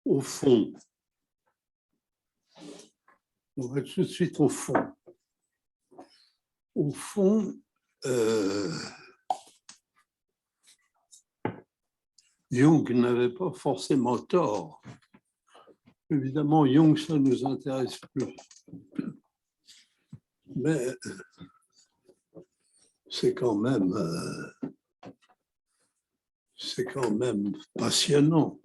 au fond. On va tout de suite au fond. Au fond, Jung n'avait pas forcément tort. Évidemment, Jung, ça ne nous intéresse plus. Mais c'est quand même passionnant.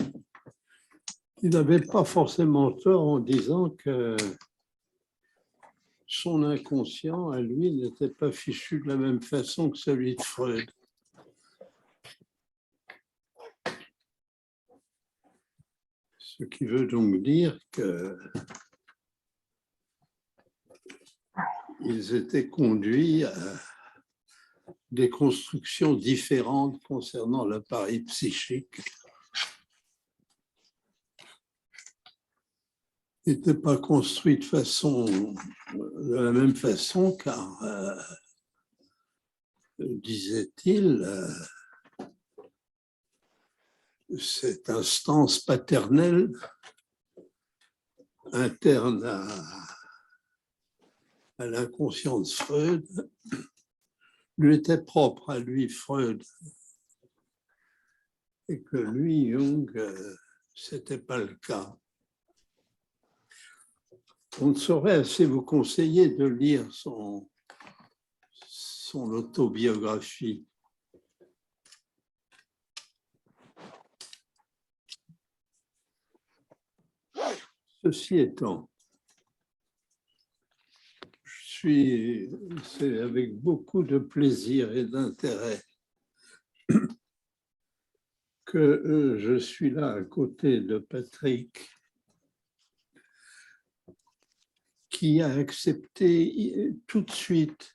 Il n'avait pas forcément tort en disant que son inconscient, à lui, n'était pas fichu de la même façon que celui de Freud. Ce qui veut donc dire qu'ils étaient conduits à des constructions différentes concernant l'appareil psychique. Il n'était pas construit de la même façon, car, disait-il, cette instance paternelle interne à l'inconscient de Freud lui était propre à lui, Freud, et que lui, Jung, ce n'était pas le cas. On ne saurait assez vous conseiller de lire son autobiographie. Ceci étant, c'est avec beaucoup de plaisir et d'intérêt que je suis là à côté de Patrick, qui a accepté tout de suite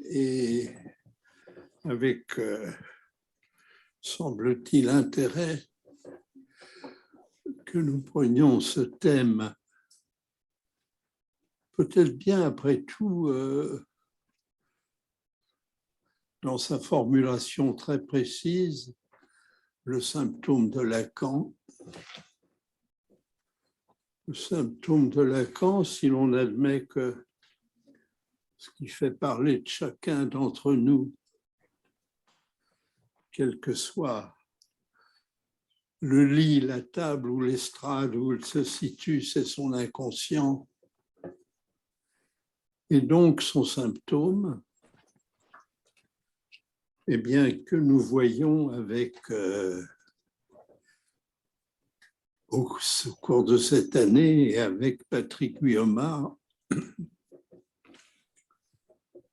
et avec, semble-t-il, intérêt, que nous prenions ce thème. Peut-être bien, après tout, dans sa formulation très précise, le symptôme de Lacan. Le symptôme de Lacan, si l'on admet que ce qui fait parler de chacun d'entre nous, quel que soit le lit, la table ou l'estrade où il se situe, c'est son inconscient. Et donc son symptôme, eh bien, que nous voyons avec, au cours de cette année, et avec Patrick Guillaumard,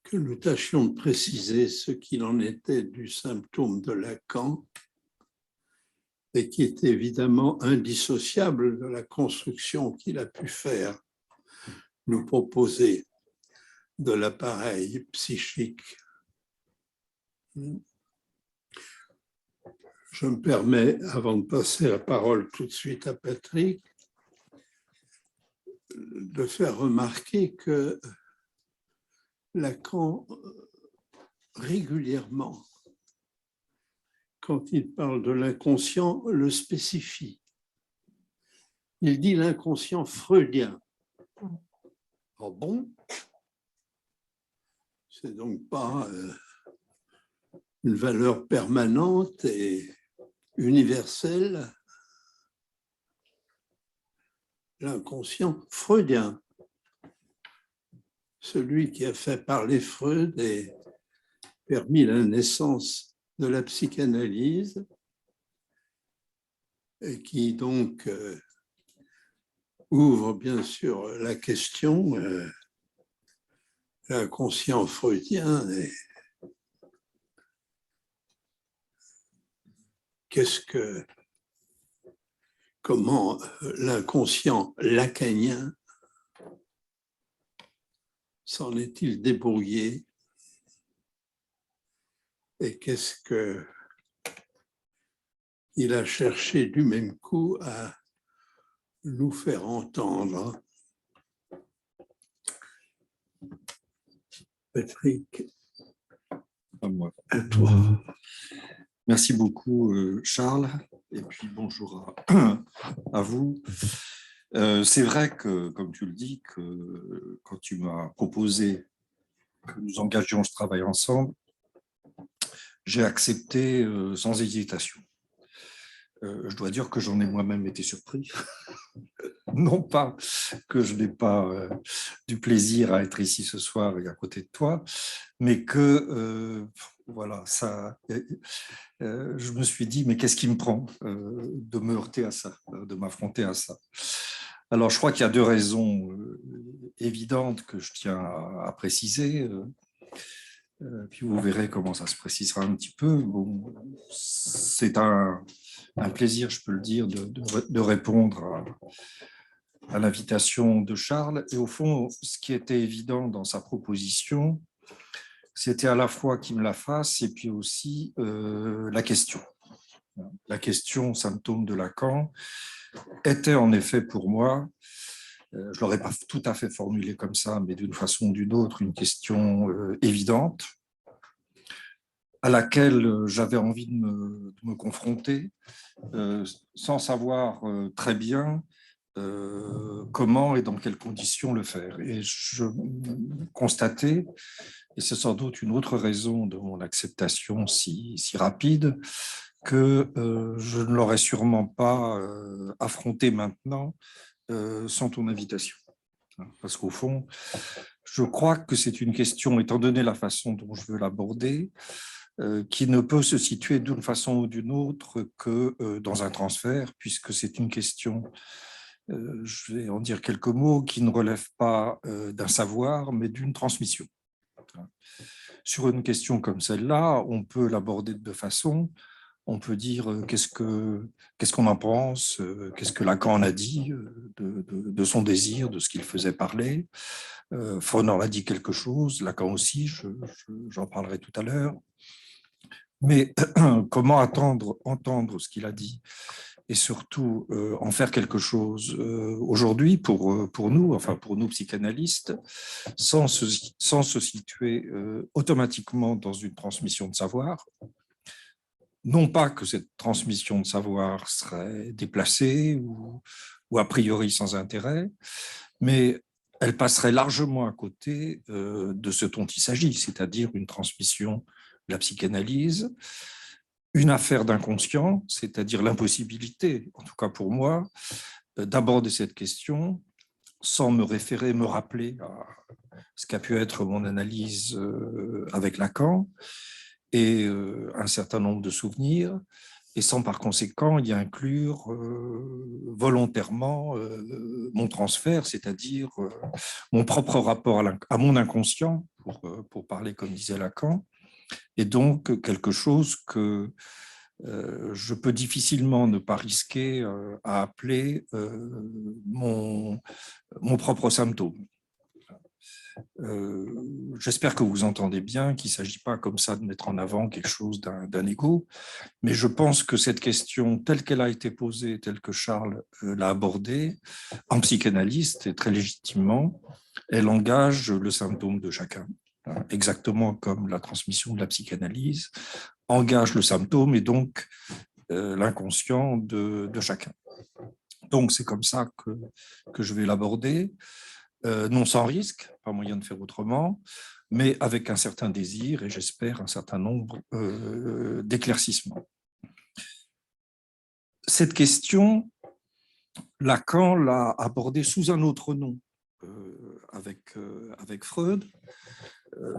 que nous tâchions de préciser ce qu'il en était du symptôme de Lacan, et qui est évidemment indissociable de la construction qu'il a pu faire, nous proposer de l'appareil psychique. Je me permets, avant de passer la parole tout de suite à Patrick, de faire remarquer que Lacan, régulièrement, quand il parle de l'inconscient, le spécifie. Il dit l'inconscient freudien. Oh bon? C'est donc pas une valeur permanente et universelle. L'inconscient freudien, celui qui a fait parler Freud et permis la naissance de la psychanalyse, et qui donc ouvre bien sûr la question, l'inconscient freudien, et comment l'inconscient lacanien s'en est-il débrouillé, et qu'est-ce qu'il a cherché du même coup à nous faire entendre. Patrick, à moi. à toi. Merci beaucoup, Charles. et puis bonjour à vous. C'est vrai que, comme tu le dis, que quand tu m'as proposé que nous engagions ce travail ensemble, j'ai accepté sans hésitation. Je dois dire que j'en ai moi-même été surpris. Non pas que je n'ai pas du plaisir à être ici ce soir et à côté de toi, mais que voilà, ça, je me suis dit, mais qu'est-ce qui me prend de me heurter à ça, de m'affronter à ça? Alors, je crois qu'il y a deux raisons évidentes que je tiens à préciser. Puis vous verrez comment ça se précisera un petit peu. Bon, c'est un plaisir, je peux le dire, de répondre à l'invitation de Charles. Et au fond, ce qui était évident dans sa proposition, c'était à la fois qu'il me la fasse et puis aussi la question. La question symptôme de Lacan était en effet pour moi, je ne l'aurais pas tout à fait formulée comme ça, mais d'une façon ou d'une autre, une question évidente à laquelle j'avais envie de me confronter sans savoir très bien comment et dans quelles conditions le faire. Et je constatais, et c'est sans doute une autre raison de mon acceptation si rapide, que je ne l'aurais sûrement pas affronté maintenant sans ton invitation. Parce qu'au fond, je crois que c'est une question, étant donné la façon dont je veux l'aborder, qui ne peut se situer d'une façon ou d'une autre que dans un transfert, puisque c'est une question, je vais en dire quelques mots, qui ne relève pas d'un savoir, mais d'une transmission. Sur une question comme celle-là, on peut l'aborder de deux façons. On peut dire qu'est-ce qu'on en pense, qu'est-ce que Lacan en a dit de son désir, de ce qu'il faisait parler. Freud en a dit quelque chose, Lacan aussi, j'en parlerai tout à l'heure. Mais comment entendre ce qu'il a dit et surtout en faire quelque chose aujourd'hui pour nous, enfin pour nous psychanalystes, sans se situer automatiquement dans une transmission de savoir. Non pas que cette transmission de savoir serait déplacée ou a priori sans intérêt, mais elle passerait largement à côté de ce dont il s'agit, c'est-à-dire une transmission de la psychanalyse, une affaire d'inconscient, c'est-à-dire l'impossibilité, en tout cas pour moi, d'aborder cette question sans me rappeler à ce qu'a pu être mon analyse avec Lacan et un certain nombre de souvenirs, et sans par conséquent y inclure volontairement mon transfert, c'est-à-dire mon propre rapport à mon inconscient, pour parler comme disait Lacan, et donc quelque chose que je peux difficilement ne pas risquer à appeler mon propre symptôme. J'espère que vous entendez bien qu'il ne s'agit pas comme ça de mettre en avant quelque chose d'un ego, mais je pense que cette question, telle qu'elle a été posée, telle que Charles l'a abordée, en psychanalyste, et très légitimement, elle engage le symptôme de chacun, exactement comme la transmission de la psychanalyse engage le symptôme et donc l'inconscient de chacun. Donc c'est comme ça que je vais l'aborder. Non sans risque, pas moyen de faire autrement, mais avec un certain désir et j'espère un certain nombre d'éclaircissements. Cette question, Lacan l'a abordée sous un autre nom avec Freud,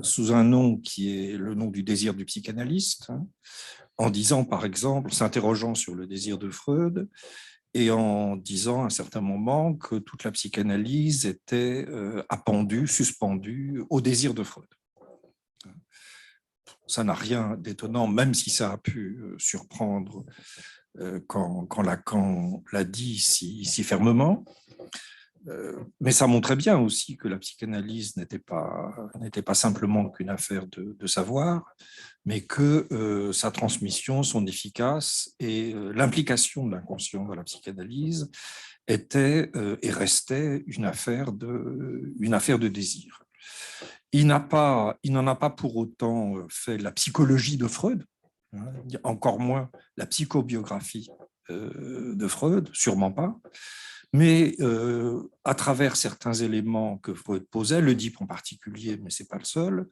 sous un nom qui est le nom du désir du psychanalyste, en disant par exemple, s'interrogeant sur le désir de Freud, et en disant à un certain moment que toute la psychanalyse était appendue, suspendue au désir de Freud. Ça n'a rien d'étonnant, même si ça a pu surprendre quand Lacan l'a dit si fermement. Mais ça montrait bien aussi que la psychanalyse n'était pas simplement qu'une affaire de savoir, mais que sa transmission, son efficace et l'implication de l'inconscient dans la psychanalyse était et restait une affaire de désir. Il n'en a pas pour autant fait la psychologie de Freud, encore moins la psychobiographie de Freud, sûrement pas, mais à travers certains éléments que Freud posait, l'Oedipe en particulier, mais ce n'est pas le seul,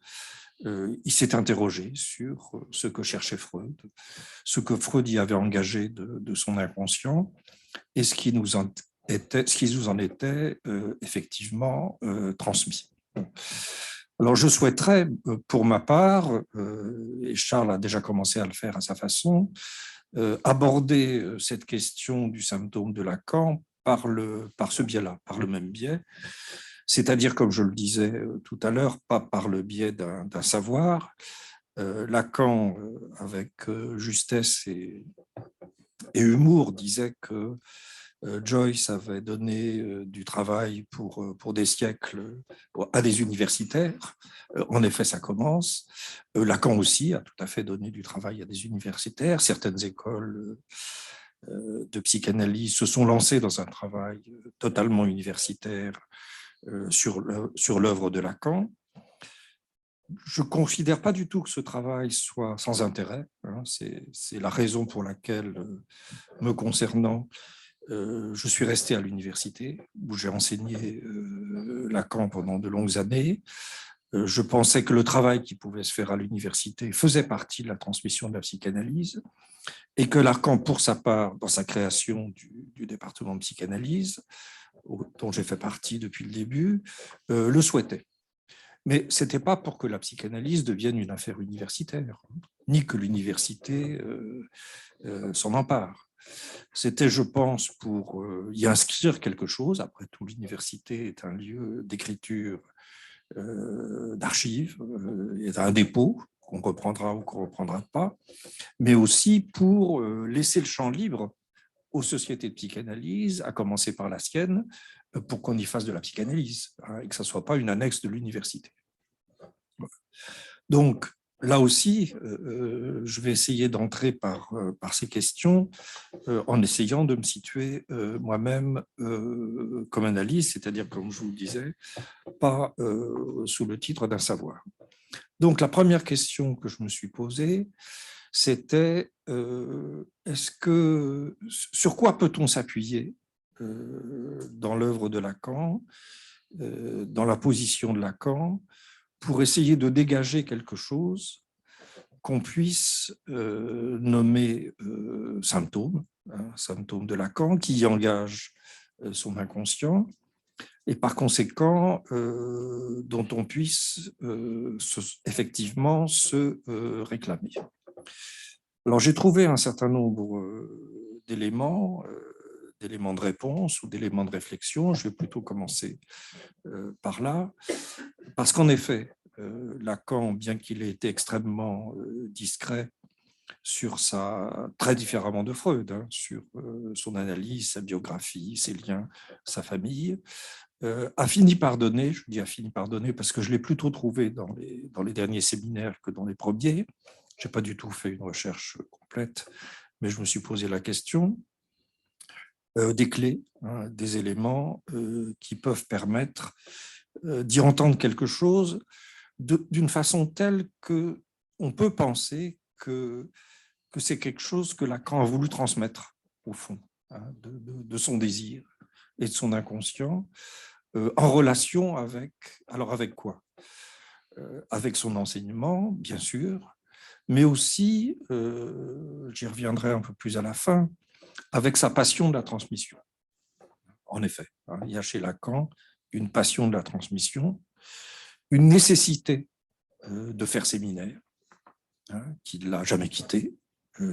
il s'est interrogé sur ce que cherchait Freud, ce que Freud y avait engagé de son inconscient et ce qui nous en était effectivement transmis. Alors, je souhaiterais, pour ma part, et Charles a déjà commencé à le faire à sa façon, aborder cette question du symptôme de Lacan par ce biais-là, par le même biais, c'est-à-dire, comme je le disais tout à l'heure, pas par le biais d'un savoir. Lacan, avec justesse et humour, disait que Joyce avait donné du travail pour des siècles à des universitaires. En effet, ça commence. Lacan aussi a tout à fait donné du travail à des universitaires. Certaines écoles de psychanalyse se sont lancées dans un travail totalement universitaire sur l'œuvre de Lacan. Je ne considère pas du tout que ce travail soit sans intérêt. C'est la raison pour laquelle, me concernant, je suis resté à l'université où j'ai enseigné Lacan pendant de longues années. Je pensais que le travail qui pouvait se faire à l'université faisait partie de la transmission de la psychanalyse et que Lacan, pour sa part, dans sa création du département de psychanalyse, dont j'ai fait partie depuis le début, le souhaitait. Mais ce n'était pas pour que la psychanalyse devienne une affaire universitaire, ni que l'université s'en empare. C'était, je pense, pour y inscrire quelque chose. Après tout, l'université est un lieu d'écriture, d'archives, est un dépôt qu'on reprendra ou qu'on ne reprendra pas, mais aussi pour laisser le champ libre aux sociétés de psychanalyse, à commencer par la sienne, pour qu'on y fasse de la psychanalyse, et que ça ne soit pas une annexe de l'université. Donc, là aussi, je vais essayer d'entrer par ces questions en essayant de me situer moi-même comme analyste, c'est-à-dire, comme je vous le disais, pas sous le titre d'un savoir. Donc, la première question que je me suis posée, c'était sur quoi peut-on s'appuyer dans l'œuvre de Lacan, dans la position de Lacan, pour essayer de dégager quelque chose qu'on puisse nommer symptôme, symptôme de Lacan, qui engage son inconscient, et par conséquent, dont on puisse effectivement se réclamer. Alors, j'ai trouvé un certain nombre d'éléments de réponse ou d'éléments de réflexion. Je vais plutôt commencer par là, parce qu'en effet, Lacan, bien qu'il ait été extrêmement discret sur très différemment de Freud, sur son analyse, sa biographie, ses liens, sa famille, a fini par donner, je dis a fini par donner parce que je l'ai plutôt trouvé dans les derniers séminaires que dans les premiers. Je n'ai pas du tout fait une recherche complète, mais je me suis posé la question des clés, des éléments qui peuvent permettre d'y entendre quelque chose d'une façon telle qu'on peut penser que c'est quelque chose que Lacan a voulu transmettre, au fond, de son désir et de son inconscient, en relation avec quoi ? Avec son enseignement, bien sûr, mais aussi, j'y reviendrai un peu plus à la fin, avec sa passion de la transmission. En effet, il y a chez Lacan une passion de la transmission, une nécessité de faire séminaire, qu'il n'a jamais quitté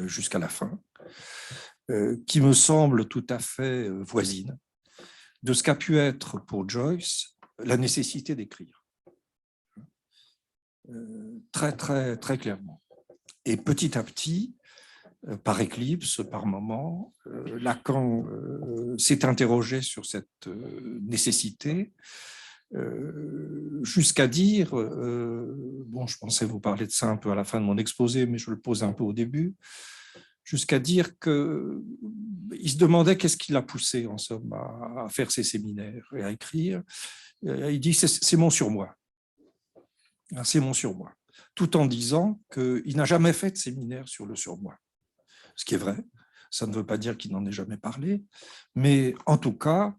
jusqu'à la fin, qui me semble tout à fait voisine de ce qu'a pu être pour Joyce la nécessité d'écrire. Très, très, très clairement. Et petit à petit, par éclipse, par moment, Lacan s'est interrogé sur cette nécessité jusqu'à dire, bon, je pensais vous parler de ça un peu à la fin de mon exposé, mais je le pose un peu au début, jusqu'à dire qu'il se demandait qu'est-ce qui l'a poussé, en somme, à faire ces séminaires et à écrire. Il dit, c'est mon surmoi. C'est mon surmoi. Tout en disant qu'il n'a jamais fait de séminaire sur le surmoi. Ce qui est vrai, Ça ne veut pas dire qu'il n'en ait jamais parlé, mais en tout cas,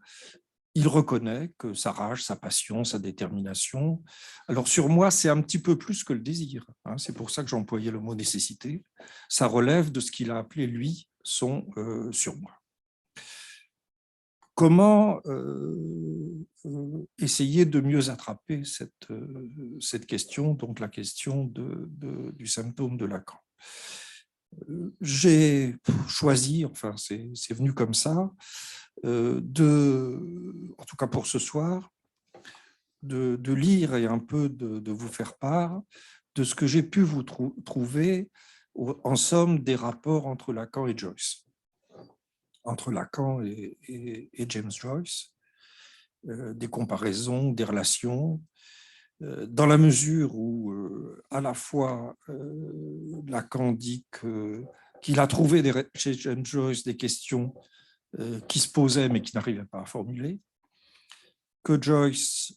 il reconnaît que sa rage, sa passion, sa détermination. Alors sur moi, c'est un petit peu plus que le désir. Hein, c'est pour ça que j'employais le mot nécessité. Ça relève de ce qu'il a appelé, lui, son surmoi. Comment essayer de mieux attraper cette question, donc la question du symptôme de Lacan? J'ai choisi, enfin c'est venu comme ça, en tout cas pour ce soir, de lire et un peu de vous faire part de ce que j'ai pu vous trouver, en somme, des rapports entre Lacan et Joyce, entre Lacan et James Joyce, des comparaisons, des relations, dans la mesure où à la fois Lacan dit qu'il a trouvé chez James Joyce des questions qui se posaient mais qui n'arrivaient pas à formuler, que Joyce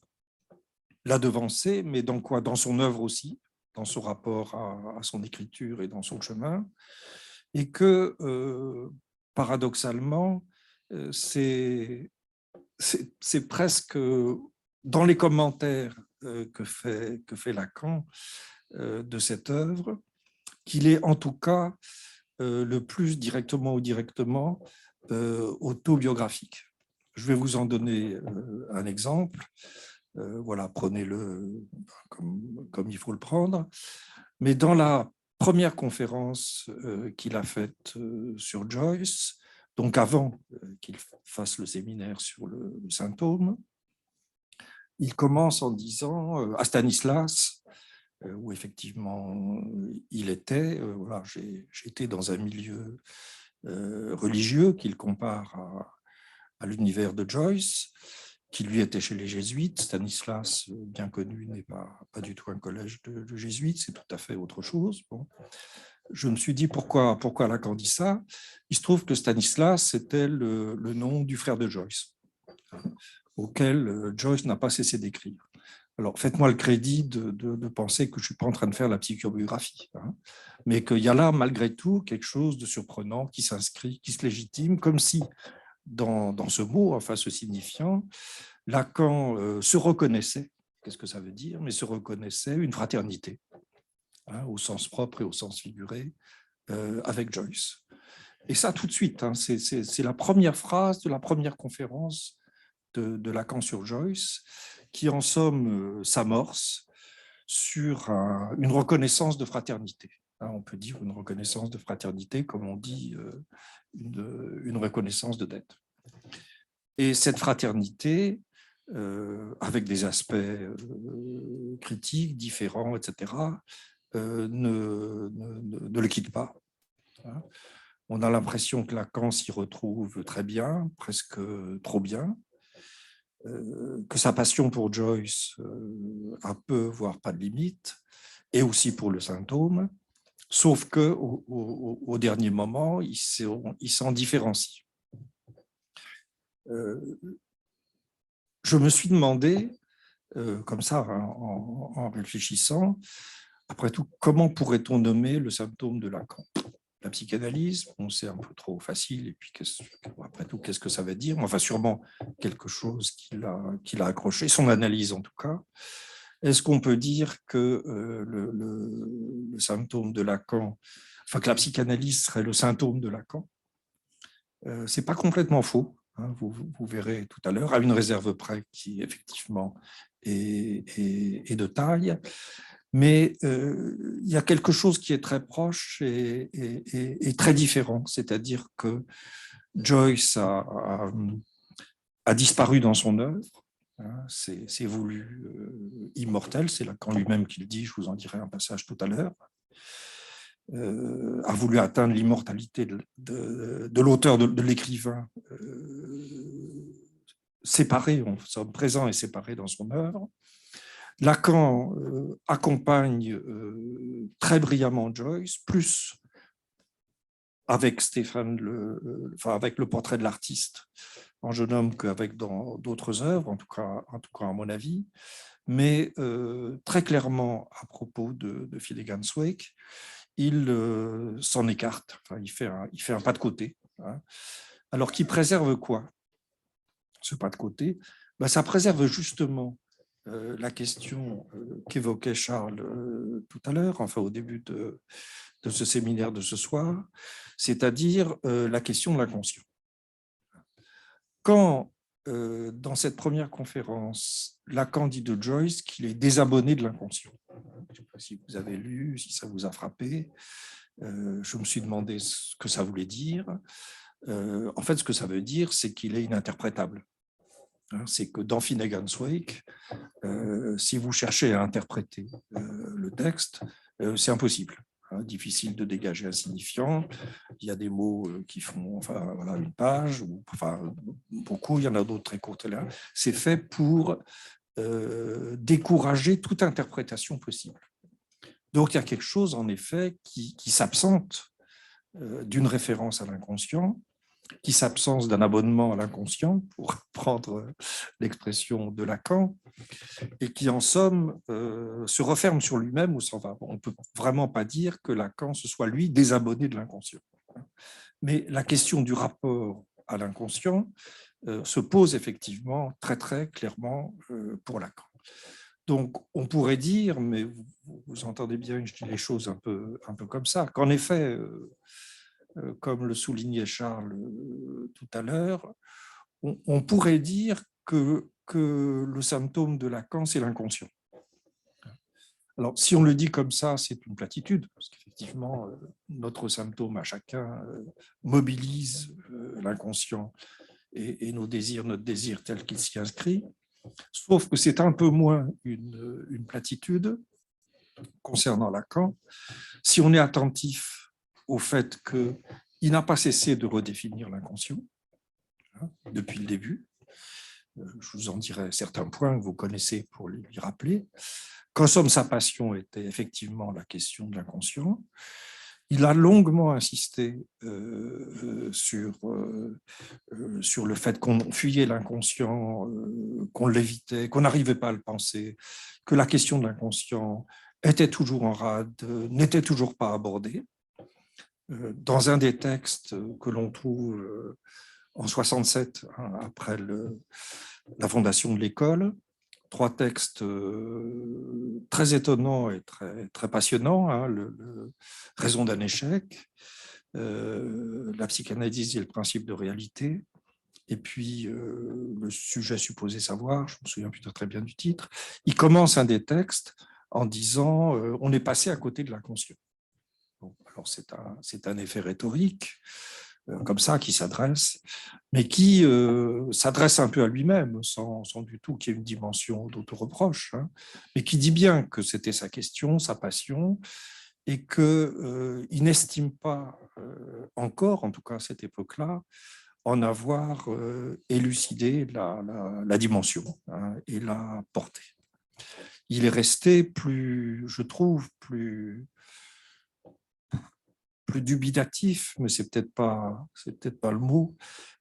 l'a devancé, mais dans quoi? Dans son œuvre aussi, dans son rapport à son écriture et dans son chemin, et que paradoxalement, c'est presque dans les commentaires que fait Lacan de cette œuvre, qu'il est en tout cas le plus directement ou indirectement autobiographique. Je vais vous en donner un exemple. Voilà, prenez-le comme il faut le prendre. Mais dans la première conférence qu'il a faite sur Joyce, donc avant qu'il fasse le séminaire sur le symptôme, il commence en disant à Stanislas, où effectivement il était, voilà, j'ai été dans un milieu religieux qu'il compare à l'univers de Joyce, qui lui était chez les jésuites. Stanislas, bien connu, n'est pas du tout un collège de jésuites, c'est tout à fait autre chose. Bon. Je me suis dit, pourquoi Lacan dit ça? Il se trouve que Stanislas, c'était le nom du frère de Joyce, auquel Joyce n'a pas cessé d'écrire. Alors, faites-moi le crédit de penser que je ne suis pas en train de faire la psychobiographie, hein, mais qu'il y a là, malgré tout, quelque chose de surprenant qui s'inscrit, qui se légitime, comme si, dans ce mot, enfin ce signifiant, Lacan se reconnaissait, qu'est-ce que ça veut dire, mais se reconnaissait une fraternité, hein, au sens propre et au sens figuré, avec Joyce. Et ça, tout de suite, hein, c'est la première phrase de la première conférence de Lacan sur Joyce, qui en somme s'amorce sur une reconnaissance de fraternité. Hein, on peut dire une reconnaissance de fraternité, comme on dit une reconnaissance de dette. Et cette fraternité, avec des aspects critiques, différents, etc., ne le quitte pas. Hein. On a l'impression que Lacan s'y retrouve très bien, presque trop bien, que sa passion pour Joyce a peu, voire pas de limite, et aussi pour le symptôme, sauf qu'au dernier moment, il s'en différencie. Je me suis demandé, comme ça, en réfléchissant, après tout, comment pourrait-on nommer le symptôme de Lacan? La psychanalyse, bon, c'est un peu trop facile, et puis après tout, qu'est-ce que ça veut dire? Enfin, sûrement quelque chose qu'il a accroché, son analyse en tout cas. Est-ce qu'on peut dire que le symptôme de Lacan, enfin que la psychanalyse serait le symptôme de Lacan? C'est pas complètement faux, hein, vous verrez tout à l'heure, à une réserve près qui effectivement est de taille. Mais il y a quelque chose qui est très proche et très différent, c'est-à-dire que Joyce a disparu dans son œuvre, hein, c'est voulu immortel, c'est Lacan lui-même qui le dit, je vous en dirai un passage tout à l'heure, a voulu atteindre l'immortalité de l'auteur, de l'écrivain, séparé, on sommes présents et séparés dans son œuvre. Lacan accompagne très brillamment Joyce, plus avec avec le portrait de l'artiste en jeune homme qu'avec dans d'autres œuvres, en tout cas à mon avis, mais très clairement à propos de Finnegans Wake, il s'en écarte, enfin, il fait un pas de côté, hein. Alors, qui préserve quoi? Ce pas de côté, ben, ça préserve justement la question qu'évoquait Charles tout à l'heure, enfin au début de ce séminaire de ce soir, c'est-à-dire la question de l'inconscient. Quand, dans cette première conférence, Lacan dit de Joyce qu'il est désabonné de l'inconscient, je ne sais pas si vous avez lu, si ça vous a frappé, je me suis demandé ce que ça voulait dire. En fait, ce que ça veut dire, c'est qu'il est ininterprétable. C'est que dans Finnegan's Wake, si vous cherchez à interpréter le texte, c'est impossible. Difficile de dégager un signifiant. Il y a des mots qui font voilà, une page, ou, beaucoup, il y en a d'autres très courtes là. C'est fait pour décourager toute interprétation possible. Donc il y a quelque chose, en effet, qui s'absente d'une référence à l'inconscient, qui s'absence d'un abonnement à l'inconscient, pour prendre l'expression de Lacan, et qui, en somme, se referme sur lui-même ou s'en va. On ne peut vraiment pas dire que Lacan se soit, lui, désabonné de l'inconscient. Mais la question du rapport à l'inconscient se pose effectivement très, très clairement pour Lacan. Donc, on pourrait dire, mais vous entendez bien, je dis les choses un peu comme ça, qu'en effet, comme le soulignait Charles tout à l'heure, on pourrait dire que le symptôme de Lacan, c'est l'inconscient. Alors, si on le dit comme ça, c'est une platitude, parce qu'effectivement, notre symptôme à chacun mobilise l'inconscient et nos désirs, notre désir tel qu'il s'y inscrit, sauf que c'est un peu moins une platitude concernant Lacan, si on est attentif au fait qu'il n'a pas cessé de redéfinir l'inconscient depuis le début. Je vous en dirai certains points que vous connaissez pour lui rappeler. Qu'en somme, sa passion était effectivement la question de l'inconscient. Il a longuement insisté sur le fait qu'on fuyait l'inconscient, qu'on l'évitait, qu'on n'arrivait pas à le penser, que la question de l'inconscient était toujours en rade, n'était toujours pas abordée. Dans un des textes que l'on trouve en 67, après la fondation de l'école, 3 textes très étonnants et très passionnants, le Raison d'un échec, la psychanalyse et le principe de réalité, et puis le sujet supposé savoir, je me souviens plus très bien du titre. Il commence un des textes en disant on est passé à côté de l'inconscient. Bon, alors c'est un effet rhétorique comme ça qui s'adresse, mais qui s'adresse un peu à lui-même, sans du tout qu'il y ait une dimension d'autoreproche, mais qui dit bien que c'était sa question, sa passion, et qu'il n'estime pas encore, en tout cas à cette époque-là, en avoir élucidé la dimension et la portée. Il est resté plus, je trouve, plus dubitatif, mais c'est peut-être pas le mot.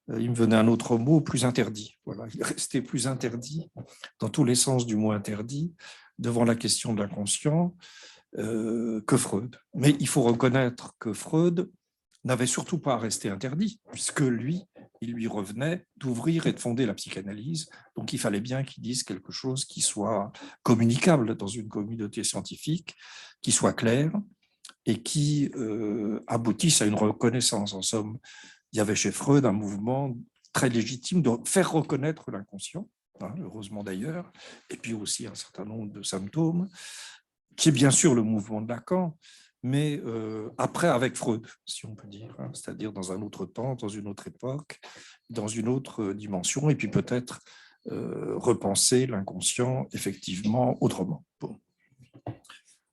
Il me venait un autre mot, plus interdit. Voilà, il est resté plus interdit, dans tous les sens du mot interdit, devant la question de l'inconscient que Freud. Mais il faut reconnaître que Freud n'avait surtout pas à rester interdit, puisque il lui revenait d'ouvrir et de fonder la psychanalyse. Donc il fallait bien qu'il dise quelque chose qui soit communicable dans une communauté scientifique, qui soit clair, et qui aboutissent à une reconnaissance. En somme, il y avait chez Freud un mouvement très légitime de faire reconnaître l'inconscient, heureusement d'ailleurs, et puis aussi un certain nombre de symptômes, qui est bien sûr le mouvement de Lacan, mais après avec Freud, si on peut dire, c'est-à-dire dans un autre temps, dans une autre époque, dans une autre dimension, et puis peut-être repenser l'inconscient effectivement autrement. Bon.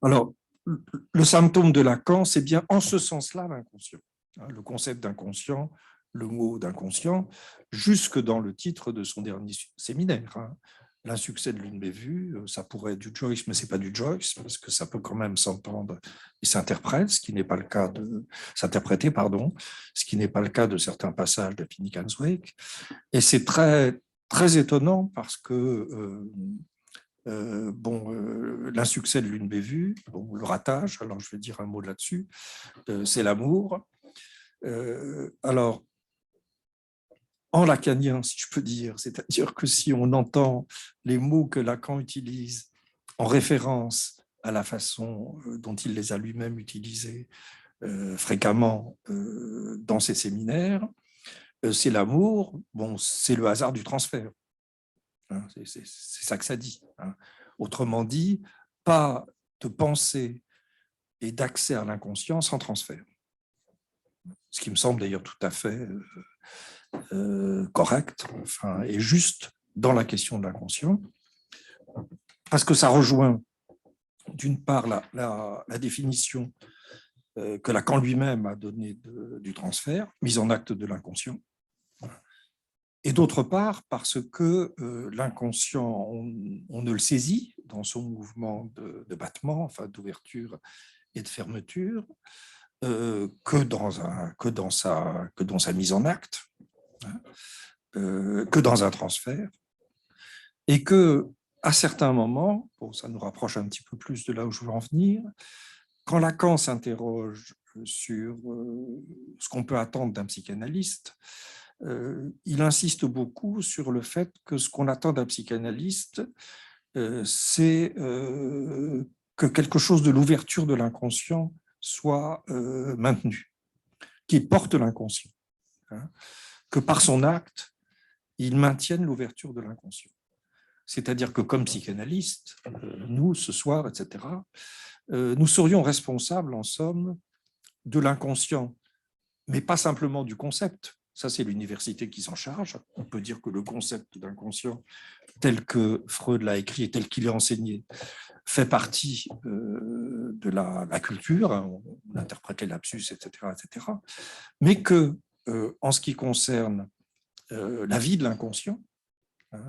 Alors, le symptôme de Lacan, c'est bien en ce sens-là l'inconscient. Le concept d'inconscient, le mot d'inconscient, jusque dans le titre de son dernier séminaire. L'insuccès de l'une des vues, ça pourrait être du Joyce, mais ce n'est pas du Joyce, parce que ça peut quand même s'entendre et s'interpréter, ce qui n'est pas le cas de certains passages de Finnegan's Wake. Et c'est très, très étonnant parce que l'insuccès de l'une des vues, le ratage, alors je vais dire un mot là-dessus, c'est l'amour. Alors, en lacanien, si je peux dire, c'est-à-dire que si on entend les mots que Lacan utilise en référence à la façon dont il les a lui-même utilisés fréquemment dans ses séminaires, c'est l'amour, bon, c'est le hasard du transfert. Hein, c'est ça que ça dit. Hein. Autrement dit, pas de pensée et d'accès à l'inconscient sans transfert. Ce qui me semble d'ailleurs tout à fait correct, enfin, et juste dans la question de l'inconscient, parce que ça rejoint d'une part la définition que Lacan lui-même a donnée du transfert, mise en acte de l'inconscient, et d'autre part parce que l'inconscient, on ne le saisit dans son mouvement de battement, enfin d'ouverture et de fermeture, que dans sa mise en acte, hein, que dans un transfert, et que à certains moments, bon, ça nous rapproche un petit peu plus de là où je veux en venir, quand Lacan s'interroge sur ce qu'on peut attendre d'un psychanalyste, il insiste beaucoup sur le fait que ce qu'on attend d'un psychanalyste, c'est que quelque chose de l'ouverture de l'inconscient soit maintenu, qu'il porte l'inconscient, hein, que par son acte, il maintienne l'ouverture de l'inconscient. C'est-à-dire que comme psychanalyste, nous, ce soir, etc., nous serions responsables, en somme, de l'inconscient, mais pas simplement du concept. Ça, c'est l'université qui s'en charge. On peut dire que le concept d'inconscient, tel que Freud l'a écrit et tel qu'il est enseigné, fait partie de la culture. On interprète les lapsus, etc., etc. Mais que, en ce qui concerne la vie de l'inconscient,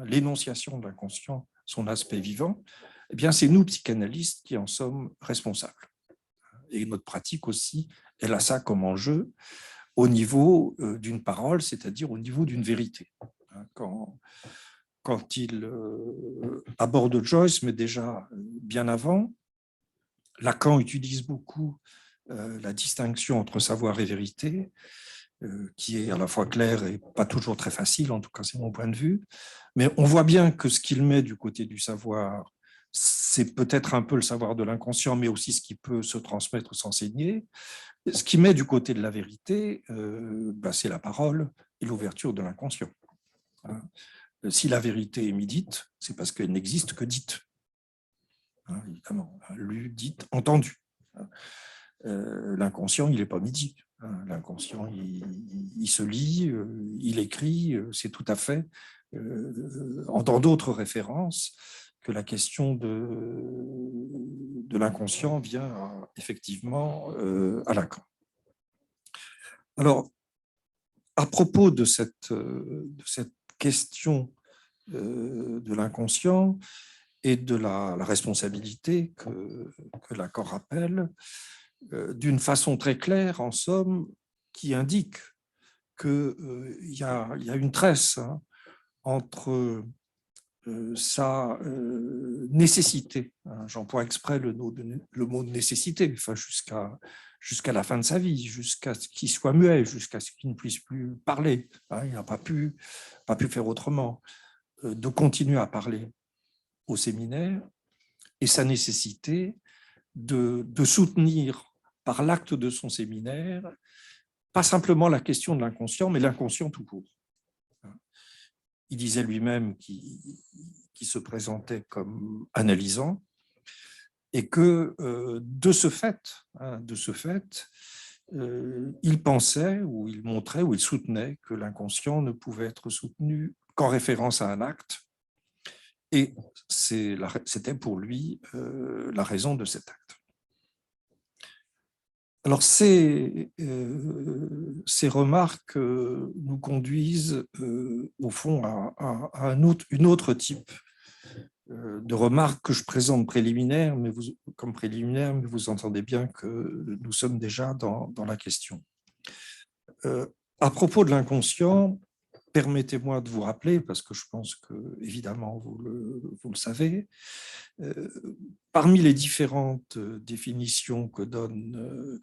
l'énonciation de l'inconscient, son aspect vivant, eh bien, c'est nous, psychanalystes, qui en sommes responsables. Et notre pratique aussi, elle a ça comme enjeu au niveau d'une parole, c'est-à-dire au niveau d'une vérité. Quand il aborde Joyce, mais déjà bien avant, Lacan utilise beaucoup la distinction entre savoir et vérité, qui est à la fois claire et pas toujours très facile, en tout cas c'est mon point de vue. Mais on voit bien que ce qu'il met du côté du savoir, c'est peut-être un peu le savoir de l'inconscient, mais aussi ce qui peut se transmettre, s'enseigner. Ce qu'il met du côté de la vérité, c'est la parole et l'ouverture de l'inconscient. Si la vérité est midite, c'est parce qu'elle n'existe que dite. Évidemment, lu, dite, entendu. L'inconscient, il n'est pas midi. L'inconscient, il se lit, il écrit, c'est tout à fait, en tant d'autres références, que la question de l'inconscient vient effectivement à Lacan. Alors, à propos de cette question de l'inconscient et de la responsabilité que Lacan rappelle, d'une façon très claire, en somme, qui indique qu'il y a une tresse entre sa nécessité, j'emploie exprès le mot nécessité, enfin jusqu'à la fin de sa vie, jusqu'à ce qu'il soit muet, jusqu'à ce qu'il ne puisse plus parler. Il n'a pas pu faire autrement, de continuer à parler au séminaire, et sa nécessité de soutenir par l'acte de son séminaire, pas simplement la question de l'inconscient, mais l'inconscient tout court. Il disait lui-même qu'il se présentait comme analysant, et que de ce fait, il pensait, ou il montrait, ou il soutenait que l'inconscient ne pouvait être soutenu qu'en référence à un acte, et c'était pour lui la raison de cet acte. Alors, ces remarques nous conduisent au fond à une autre type de remarques que je présente comme préliminaires, mais vous entendez bien que nous sommes déjà dans la question. À propos de l'inconscient, permettez-moi de vous rappeler, parce que je pense que, évidemment, vous le savez, parmi les différentes définitions que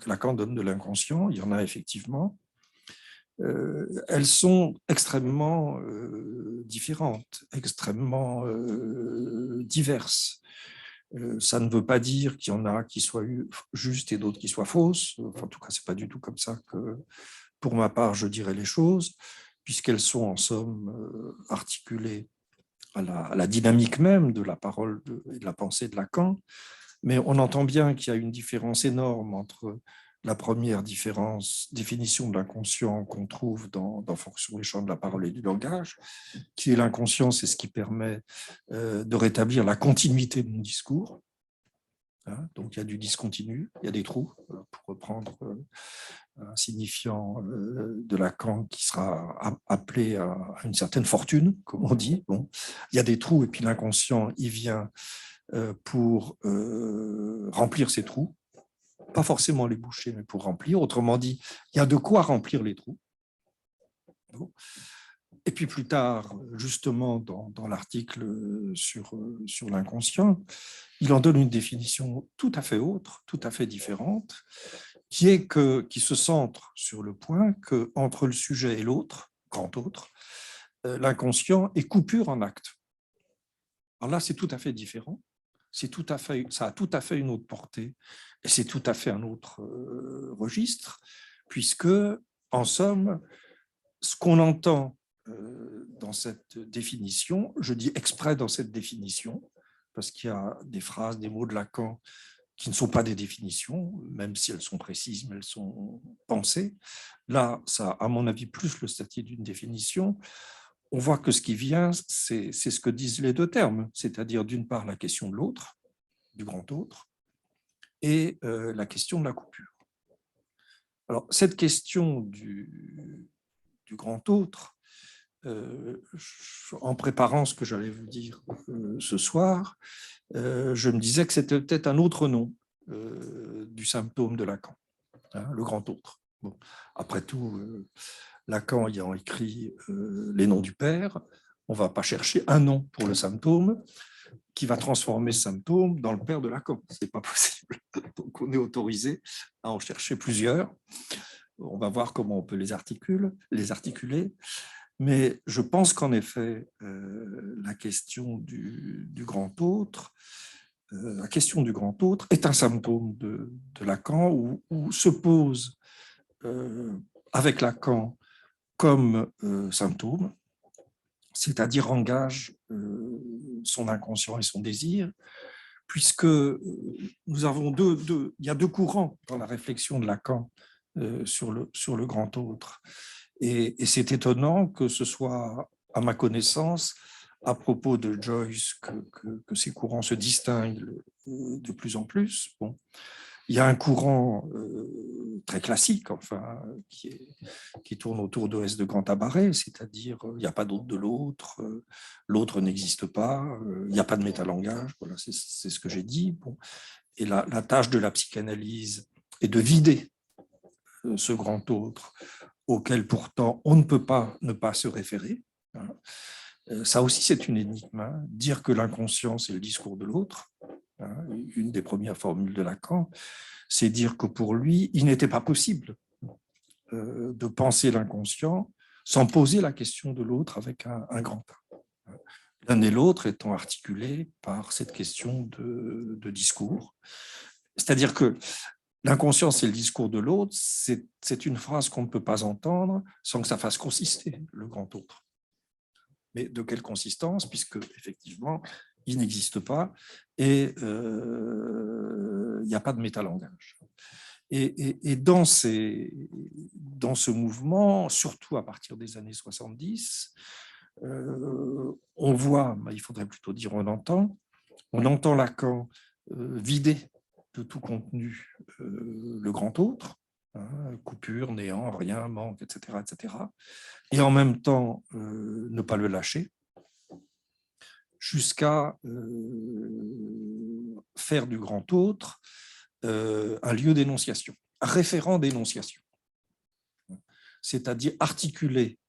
Lacan donne de l'inconscient, il y en a effectivement, elles sont extrêmement différentes, extrêmement diverses. Ça ne veut pas dire qu'il y en a qui soient justes et d'autres qui soient fausses. Enfin, en tout cas, ce n'est pas du tout comme ça que, pour ma part, je dirais les choses, puisqu'elles sont en somme articulées à la dynamique même de la parole et de la pensée de Lacan. Mais on entend bien qu'il y a une différence énorme entre la première définition de l'inconscient qu'on trouve dans Fonction des champs de la parole et du langage, qui est l'inconscient, c'est ce qui permet de rétablir la continuité de mon discours. Donc il y a du discontinu, il y a des trous, pour reprendre un signifiant de Lacan qui sera appelé à une certaine fortune, comme on dit. Bon, il y a des trous et puis l'inconscient, il vient pour remplir ces trous, pas forcément les boucher, mais pour remplir. Autrement dit, il y a de quoi remplir les trous. Et puis plus tard, justement, dans l'article sur l'inconscient, il en donne une définition tout à fait autre, tout à fait différente, qui se centre sur le point qu'entre le sujet et l'autre, grand autre, l'inconscient est coupure en acte. Alors là, c'est tout à fait différent. Ça a tout à fait une autre portée et c'est tout à fait un autre registre, puisque, en somme, ce qu'on entend dans cette définition, je dis exprès dans cette définition, parce qu'il y a des phrases, des mots de Lacan qui ne sont pas des définitions, même si elles sont précises, mais elles sont pensées. Là, ça a, à mon avis, plus le statut d'une définition. On voit que ce qui vient, c'est ce que disent les deux termes, c'est-à-dire d'une part la question de l'autre, du grand autre, et la question de la coupure. Alors, cette question du grand autre, en préparant ce que j'allais vous dire ce soir, je me disais que c'était peut-être un autre nom du symptôme de Lacan, le grand autre. Bon, après tout, Lacan ayant écrit les noms du Père, on ne va pas chercher un nom pour le symptôme qui va transformer ce symptôme dans le Père de Lacan. Ce n'est pas possible. Donc on est autorisé à en chercher plusieurs. On va voir comment on peut les articuler. Mais je pense qu'en effet, la question du grand autre, est un symptôme de Lacan où se pose avec Lacan comme symptôme, c'est-à-dire engage son inconscient et son désir, puisque nous avons il y a deux courants dans la réflexion de Lacan sur le grand autre. Et c'est étonnant que ce soit, à ma connaissance, à propos de Joyce, que ces courants se distinguent de plus en plus. Bon. Il y a un courant très classique, enfin, qui tourne autour de S de grand tabaret, c'est-à-dire il n'y a pas d'autre de l'autre, l'autre n'existe pas, il n'y a pas de métalangage, voilà, c'est ce que j'ai dit. Bon. Et la tâche de la psychanalyse est de vider ce grand autre auquel pourtant on ne peut pas ne pas se référer. Ça aussi, c'est une énigme. Dire que l'inconscient, c'est le discours de l'autre, une des premières formules de Lacan, c'est dire que pour lui, il n'était pas possible de penser l'inconscient sans poser la question de l'autre avec un grand A. L'un et l'autre étant articulés par cette question de discours. C'est-à-dire que l'inconscient, c'est le discours de l'autre, c'est une phrase qu'on ne peut pas entendre sans que ça fasse consister le grand autre. Mais de quelle consistance, puisque effectivement, il n'existe pas et il n'y a pas de métalangage. Et dans ce mouvement, surtout à partir des années 70, on voit, il faudrait plutôt dire on entend Lacan vider de tout contenu le grand autre, coupure, néant, rien, manque, etc., etc. Et en même temps, ne pas le lâcher, jusqu'à faire du grand autre un lieu d'énonciation, référent d'énonciation, c'est-à-dire articuler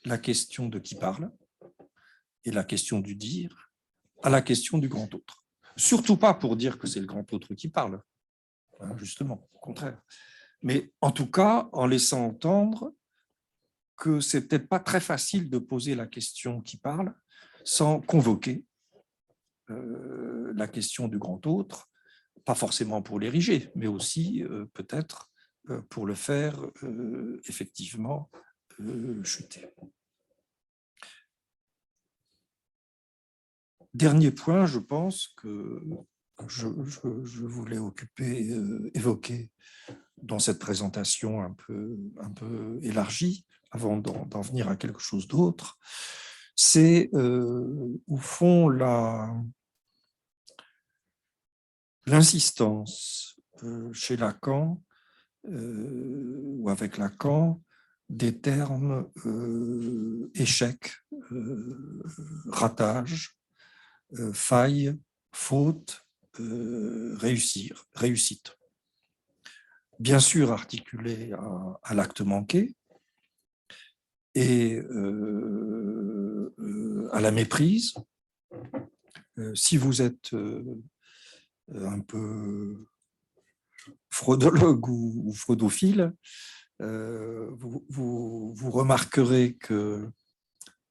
la question de qui parle et la question du dire à la question du grand autre. Surtout pas pour dire que c'est le grand autre qui parle, justement, au contraire. Mais en tout cas, en laissant entendre que c'est peut-être pas très facile de poser la question qui parle sans convoquer la question du grand autre, pas forcément pour l'ériger, mais aussi peut-être pour le faire effectivement chuter. Dernier point, je pense que je voulais évoquer dans cette présentation un peu élargie, avant d'en venir à quelque chose d'autre, c'est au fond l'insistance chez Lacan, ou avec Lacan, des termes échec, ratage, faille, faute, réussite. Bien sûr articulé à l'acte manqué et à la méprise. Si vous êtes un peu freudologue ou freudophile, vous remarquerez que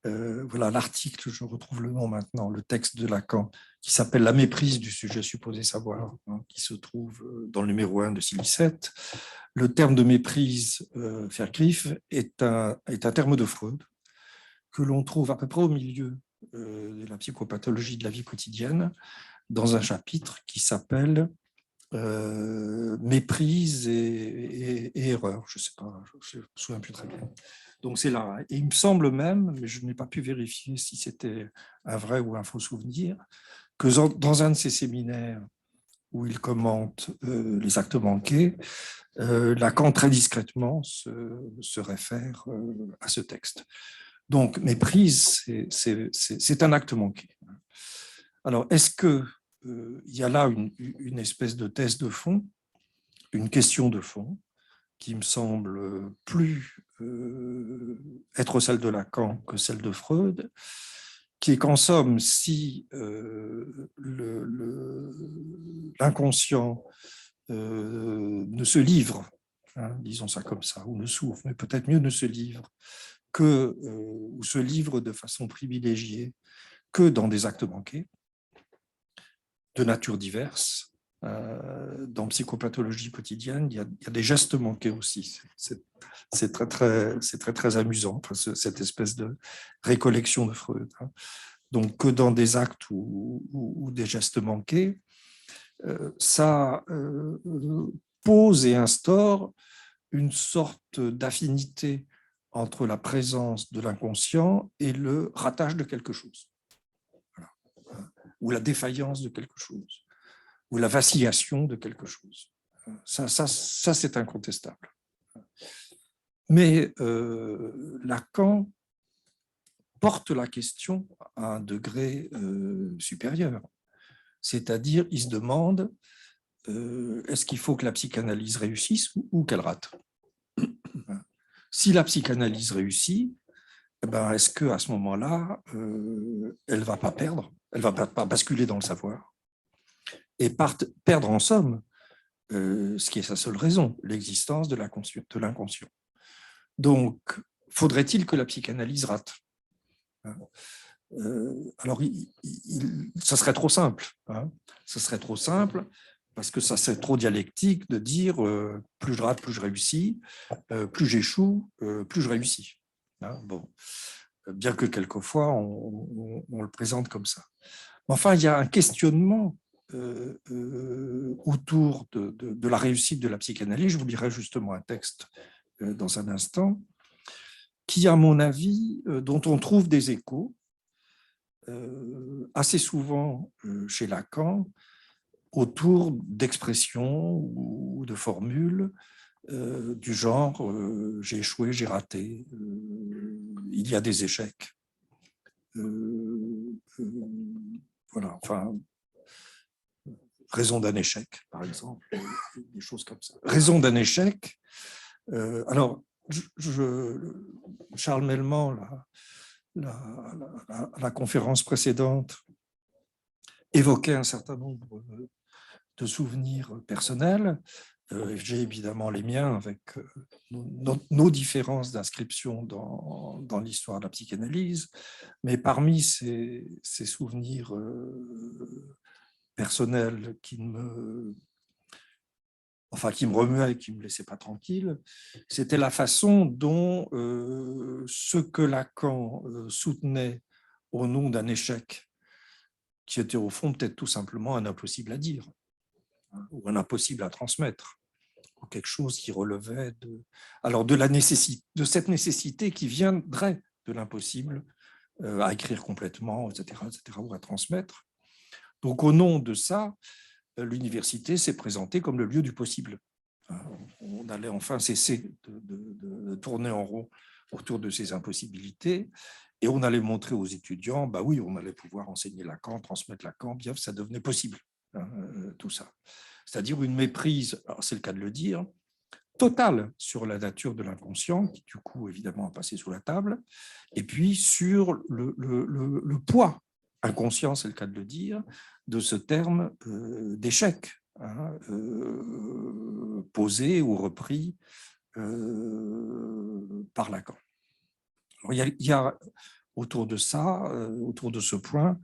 voilà l'article, je retrouve le nom maintenant, le texte de Lacan, qui s'appelle « La méprise du sujet supposé savoir », qui se trouve dans le numéro 1 de Silicette. Le terme de méprise, Vergriff, est un terme de Freud que l'on trouve à peu près au milieu de la psychopathologie de la vie quotidienne, dans un chapitre qui s'appelle méprise et erreur. Je ne sais pas, je ne me souviens plus très bien. Donc c'est là. Et il me semble même, mais je n'ai pas pu vérifier si c'était un vrai ou un faux souvenir, que dans un de ces séminaires où il commente les actes manqués, Lacan très discrètement se réfère à ce texte. Donc méprise, c'est un acte manqué. Alors est-ce que il y a là une espèce de thèse de fond, une question de fond, qui me semble plus être celle de Lacan que celle de Freud, qui est qu'en somme, si l'inconscient ne se livre, disons ça comme ça, ou ne s'ouvre, mais peut-être mieux ne se livre, ou se livre de façon privilégiée que dans des actes manqués, de nature diverse. Dans psychopathologie quotidienne, il y a des gestes manqués aussi. C'est très amusant, cette espèce de récollection de Freud. Donc, que dans des actes ou des gestes manqués, ça pose et instaure une sorte d'affinité entre la présence de l'inconscient et le ratage de quelque chose, voilà, ou la défaillance de quelque chose, ou la vacillation de quelque chose. Ça c'est incontestable. Mais Lacan porte la question à un degré supérieur. C'est-à-dire, il se demande, est-ce qu'il faut que la psychanalyse réussisse ou qu'elle rate? Si la psychanalyse réussit, eh ben, est-ce qu'à ce moment-là, elle ne va pas perdre, elle ne va pas basculer dans le savoir et perdre en somme ce qui est sa seule raison, l'existence de l'inconscient. Donc, faudrait-il que la psychanalyse rate? Alors, ça serait trop simple. Ça serait trop simple parce que ça serait trop dialectique de dire plus je rate, plus je réussis, plus j'échoue, plus je réussis. Bon. Bien que quelquefois, on le présente comme ça. Enfin, il y a un questionnement autour de la réussite de la psychanalyse. Je vous lirai justement un texte dans un instant, qui, à mon avis, dont on trouve des échos assez souvent chez Lacan, autour d'expressions ou de formules du genre j'ai échoué, j'ai raté, il y a des échecs. Voilà, enfin, raison d'un échec, par exemple, des choses comme ça. Raison d'un échec. Alors, Charles Melman, la conférence précédente, évoquait un certain nombre de souvenirs personnels. J'ai évidemment les miens avec nos différences d'inscription dans l'histoire de la psychanalyse, mais parmi ces souvenirs personnels qui me remuaient et qui ne me laissaient pas tranquille, c'était la façon dont ce que Lacan soutenait au nom d'un échec, qui était au fond peut-être tout simplement un impossible à dire, ou un impossible à transmettre, ou quelque chose qui relevait de cette nécessité qui viendrait de l'impossible à écrire complètement, etc., ou à transmettre. Donc, au nom de ça, l'université s'est présentée comme le lieu du possible. On allait enfin cesser de tourner en rond autour de ces impossibilités, et on allait montrer aux étudiants, bah oui, on allait pouvoir enseigner Lacan, transmettre Lacan, bien ça devenait possible, tout ça. C'est-à-dire une méprise, c'est le cas de le dire, totale sur la nature de l'inconscient, qui du coup évidemment a passé sous la table, et puis sur le poids, inconscient, c'est le cas de le dire, de ce terme d'échec, posé ou repris par Lacan. Alors, il y a autour de ça, autour de ce point,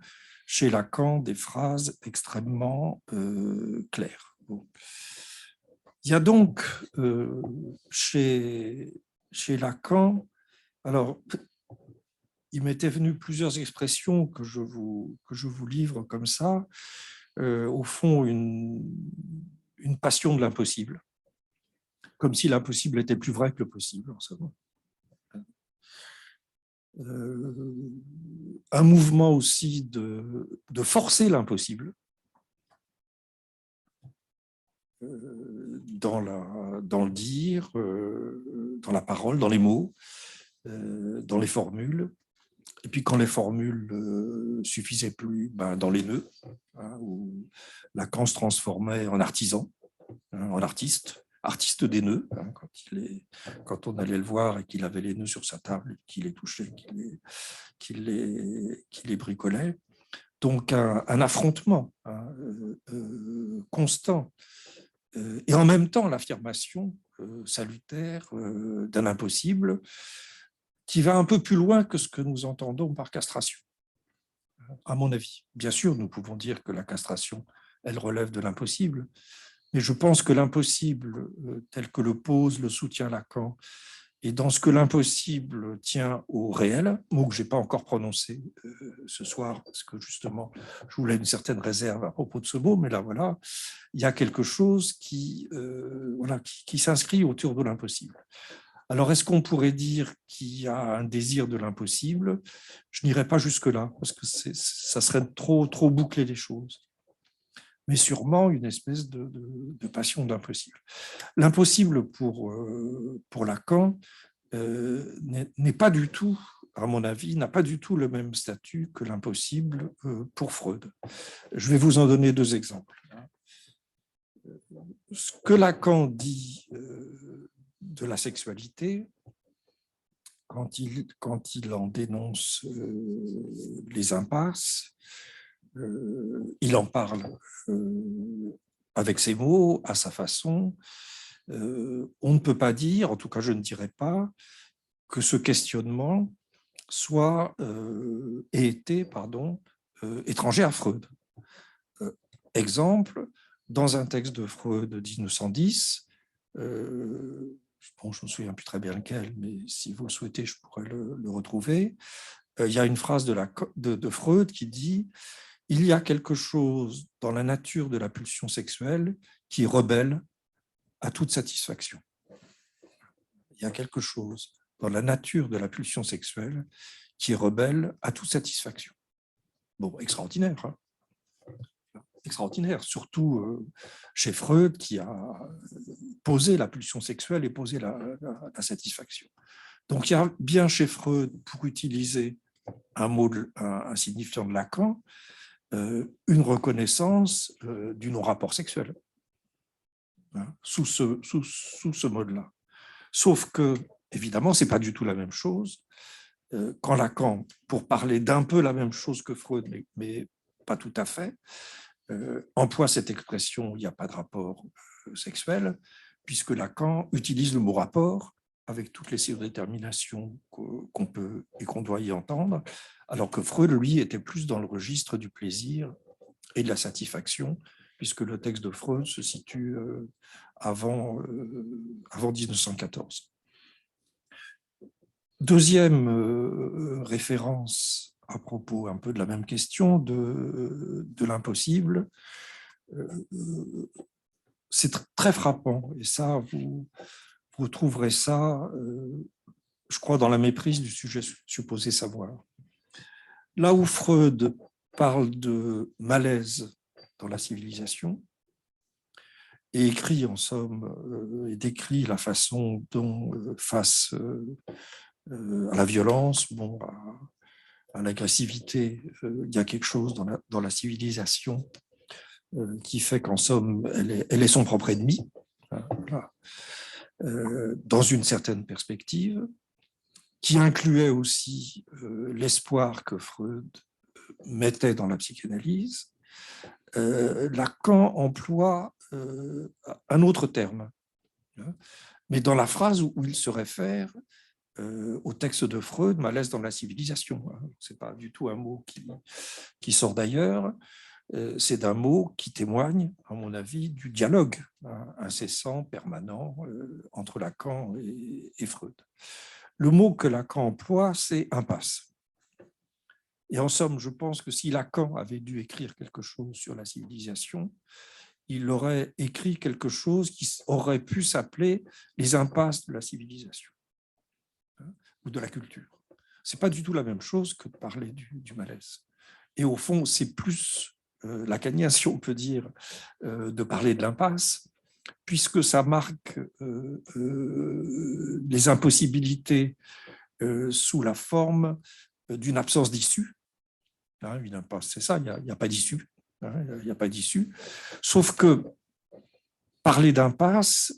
chez Lacan, des phrases extrêmement claires. Bon. Il y a donc chez Lacan, alors il m'était venu plusieurs expressions que je vous livre comme ça, au fond une passion de l'impossible, comme si l'impossible était plus vrai que le possible en ce moment. Un mouvement aussi de forcer l'impossible dans le dire, dans la parole, dans les mots, dans les formules. Et puis quand les formules suffisaient plus, dans les nœuds, où Lacan se transformait en artisan, en artiste des nœuds, quand on allait le voir et qu'il avait les nœuds sur sa table, qu'il les touchait, qu'il les bricolait. Donc un affrontement constant, et en même temps l'affirmation salutaire d'un impossible qui va un peu plus loin que ce que nous entendons par castration, à mon avis. Bien sûr, nous pouvons dire que la castration, elle relève de l'impossible, mais je pense que l'impossible, tel que le pose, le soutient Lacan, et dans ce que l'impossible tient au réel, mot que je n'ai pas encore prononcé ce soir, parce que justement, je voulais une certaine réserve à propos de ce mot, mais là, voilà, il y a quelque chose qui s'inscrit autour de l'impossible. Alors, est-ce qu'on pourrait dire qu'il y a un désir de l'impossible? Je n'irai pas jusque-là, parce que ça serait trop boucler les choses. Mais sûrement une espèce de passion d'impossible. L'impossible pour Lacan n'est pas du tout, à mon avis, n'a pas du tout le même statut que l'impossible pour Freud. Je vais vous en donner deux exemples. Ce que Lacan dit de la sexualité, quand il en dénonce les impasses, il en parle avec ses mots, à sa façon. On ne peut pas dire, en tout cas je ne dirais pas, que ce questionnement ait été étranger à Freud. Exemple, dans un texte de Freud de 1910, je ne me souviens plus très bien lequel, mais si vous le souhaitez, je pourrais le retrouver, il y a une phrase de Freud qui dit « Il y a quelque chose dans la nature de la pulsion sexuelle qui est rebelle à toute satisfaction. » Il y a quelque chose dans la nature de la pulsion sexuelle qui est rebelle à toute satisfaction. Bon, extraordinaire, hein, extraordinaire, surtout chez Freud qui a posé la pulsion sexuelle et posé la satisfaction. Donc il y a bien chez Freud, pour utiliser un signifiant de Lacan, une reconnaissance du non-rapport sexuel, hein, sous ce mode-là. Sauf que, évidemment, ce n'est pas du tout la même chose. Quand Lacan, pour parler d'un peu la même chose que Freud, mais pas tout à fait, emploie cette expression « il n'y a pas de rapport sexuel », puisque Lacan utilise le mot « rapport » avec toutes les surdéterminations qu'on peut et qu'on doit y entendre, alors que Freud, lui, était plus dans le registre du plaisir et de la satisfaction, puisque le texte de Freud se situe avant 1914. Deuxième référence à propos un peu de la même question, de l'impossible, c'est très frappant, et ça, vous trouverez ça, je crois, dans la méprise du sujet supposé savoir. Là où Freud parle de malaise dans la civilisation, et écrit en somme, et décrit la façon dont, face à la violence, bon, à l'agressivité, il y a quelque chose dans la civilisation qui fait qu'en somme, elle est son propre ennemi, voilà, dans une certaine perspective, qui incluait aussi l'espoir que Freud mettait dans la psychanalyse. Lacan emploie un autre terme, mais dans la phrase où il se réfère au texte de Freud, malaise dans la civilisation. Ce n'est pas du tout un mot qui sort d'ailleurs, c'est un mot qui témoigne, à mon avis, du dialogue incessant, permanent, entre Lacan et Freud. Le mot que Lacan emploie, c'est impasse. Et en somme, je pense que si Lacan avait dû écrire quelque chose sur la civilisation, il aurait écrit quelque chose qui aurait pu s'appeler les impasses de la civilisation ou de la culture. Ce n'est pas du tout la même chose que de parler du malaise. Et au fond, c'est plus lacanien, si on peut dire, de parler de l'impasse, puisque ça marque les impossibilités sous la forme d'une absence d'issue. Une impasse, c'est ça, il n'y a pas d'issue. Il n'y a pas d'issue. Sauf que parler d'impasse,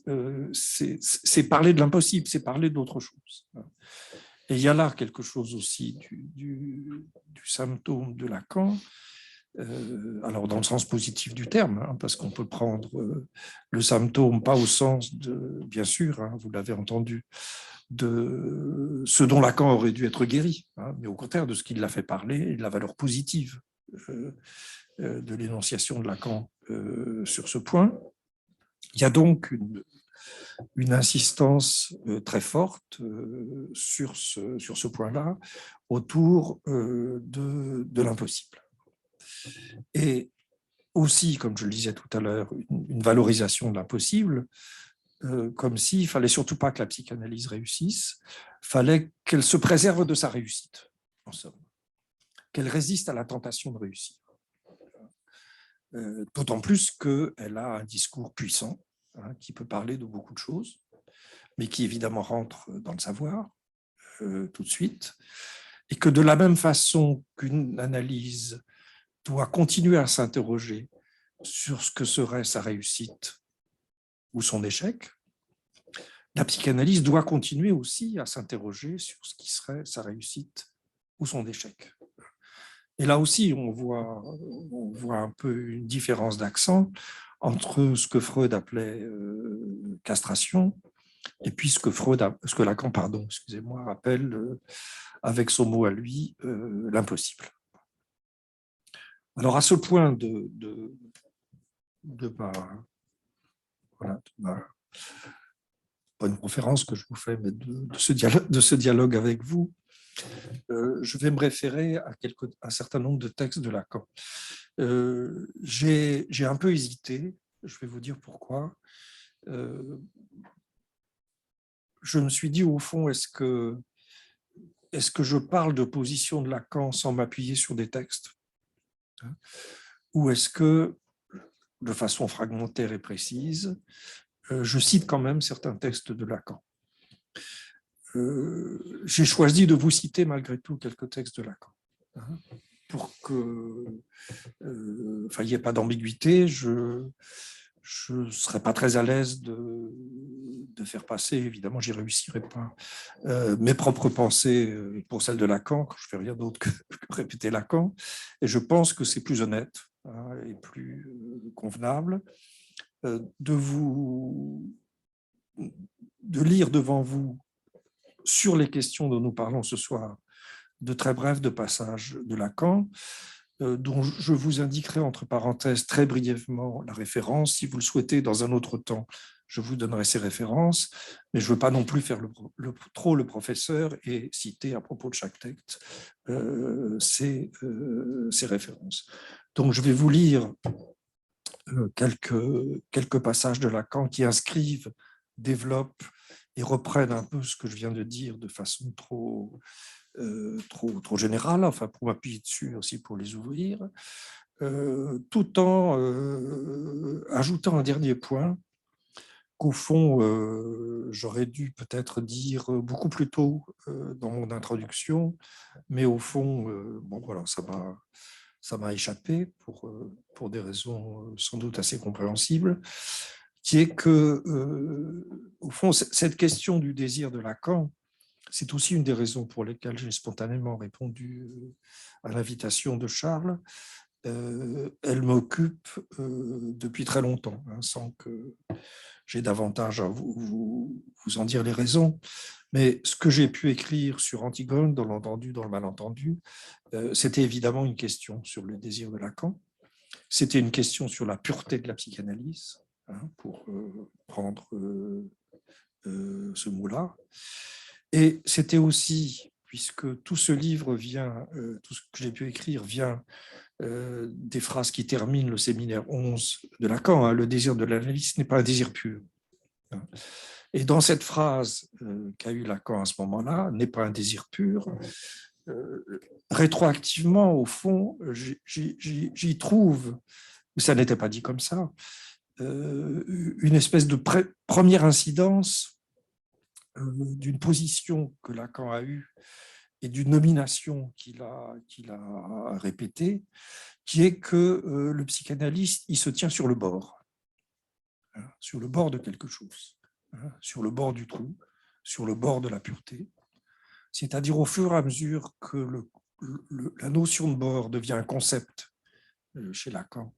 c'est parler de l'impossible, c'est parler d'autre chose. Et il y a là quelque chose aussi du symptôme de Lacan, alors dans le sens positif du terme, parce qu'on peut prendre le symptôme pas au sens de, bien sûr, vous l'avez entendu, de ce dont Lacan aurait dû être guéri, mais au contraire de ce qui l'a fait parler et de la valeur positive de l'énonciation de Lacan sur ce point. Il y a donc une insistance très forte sur ce point-là autour de l'impossible. Et aussi, comme je le disais tout à l'heure, une valorisation de l'impossible, comme s'il ne fallait surtout pas que la psychanalyse réussisse, il fallait qu'elle se préserve de sa réussite, en somme, qu'elle résiste à la tentation de réussir. D'autant plus qu'elle a un discours puissant, qui peut parler de beaucoup de choses, mais qui évidemment rentre dans le savoir tout de suite, et que de la même façon qu'une analyse doit continuer à s'interroger sur ce que serait sa réussite ou son échec, la psychanalyse doit continuer aussi à s'interroger sur ce qui serait sa réussite ou son échec. Et là aussi, on voit un peu une différence d'accent entre ce que Freud appelait castration et puis ce que Lacan, excusez-moi, appelle avec son mot à lui l'impossible. Alors à ce point de ma bonne conférence que je vous fais, mais de ce dialogue avec vous, je vais me référer à un certain nombre de textes de Lacan. J'ai un peu hésité, je vais vous dire pourquoi. Je me suis dit, au fond, est-ce que je parle de position de Lacan sans m'appuyer sur des textes, ou est-ce que, de façon fragmentaire et précise, je cite quand même certains textes de Lacan. J'ai choisi de vous citer malgré tout quelques textes de Lacan, pour que il n'y ait pas d'ambiguïté. Je ne serais pas très à l'aise de faire passer, évidemment, j'y réussirais pas, mes propres pensées pour celles de Lacan, quand je fais rien d'autre que répéter Lacan, et je pense que c'est plus honnête et plus convenable, de lire devant vous, sur les questions dont nous parlons ce soir, de très brefs de passages de Lacan, dont je vous indiquerai entre parenthèses très brièvement la référence. Si vous le souhaitez, dans un autre temps, je vous donnerai ces références, mais je ne veux pas non plus faire trop le professeur et citer à propos de chaque texte ces références. Donc, je vais vous lire quelques passages de Lacan qui inscrivent, développent et reprennent un peu ce que je viens de dire de façon trop générale, enfin pour m'appuyer dessus aussi pour les ouvrir, tout en ajoutant un dernier point qu'au fond, j'aurais dû peut-être dire beaucoup plus tôt dans mon introduction, mais au fond, bon voilà, ça m'a échappé pour des raisons sans doute assez compréhensibles, qui est que, au fond, cette question du désir de Lacan, c'est aussi une des raisons pour lesquelles j'ai spontanément répondu à l'invitation de Charles. Elle m'occupe depuis très longtemps, hein, sans que j'ai davantage à vous en dire les raisons. Mais ce que j'ai pu écrire sur Antigone, dans l'entendu, dans le malentendu, c'était évidemment une question sur le désir de Lacan. C'était une question sur la pureté de la psychanalyse, hein, pour prendre ce mot-là. Et c'était aussi, puisque tout ce livre vient, tout ce que j'ai pu écrire vient des phrases qui terminent le séminaire 11 de Lacan, hein, le désir de l'analyste n'est pas un désir pur. Et dans cette phrase qu'a eu Lacan à ce moment-là, n'est pas un désir pur, rétroactivement, au fond, j'y trouve, ça n'était pas dit comme ça, une espèce de première incidence d'une position que Lacan a eue et d'une nomination qu'il a répétée, qui est que le psychanalyste, il se tient sur le bord, hein, sur le bord de quelque chose, hein, sur le bord du trou, sur le bord de la pureté. C'est-à-dire au fur et à mesure que la notion de bord devient un concept chez Lacan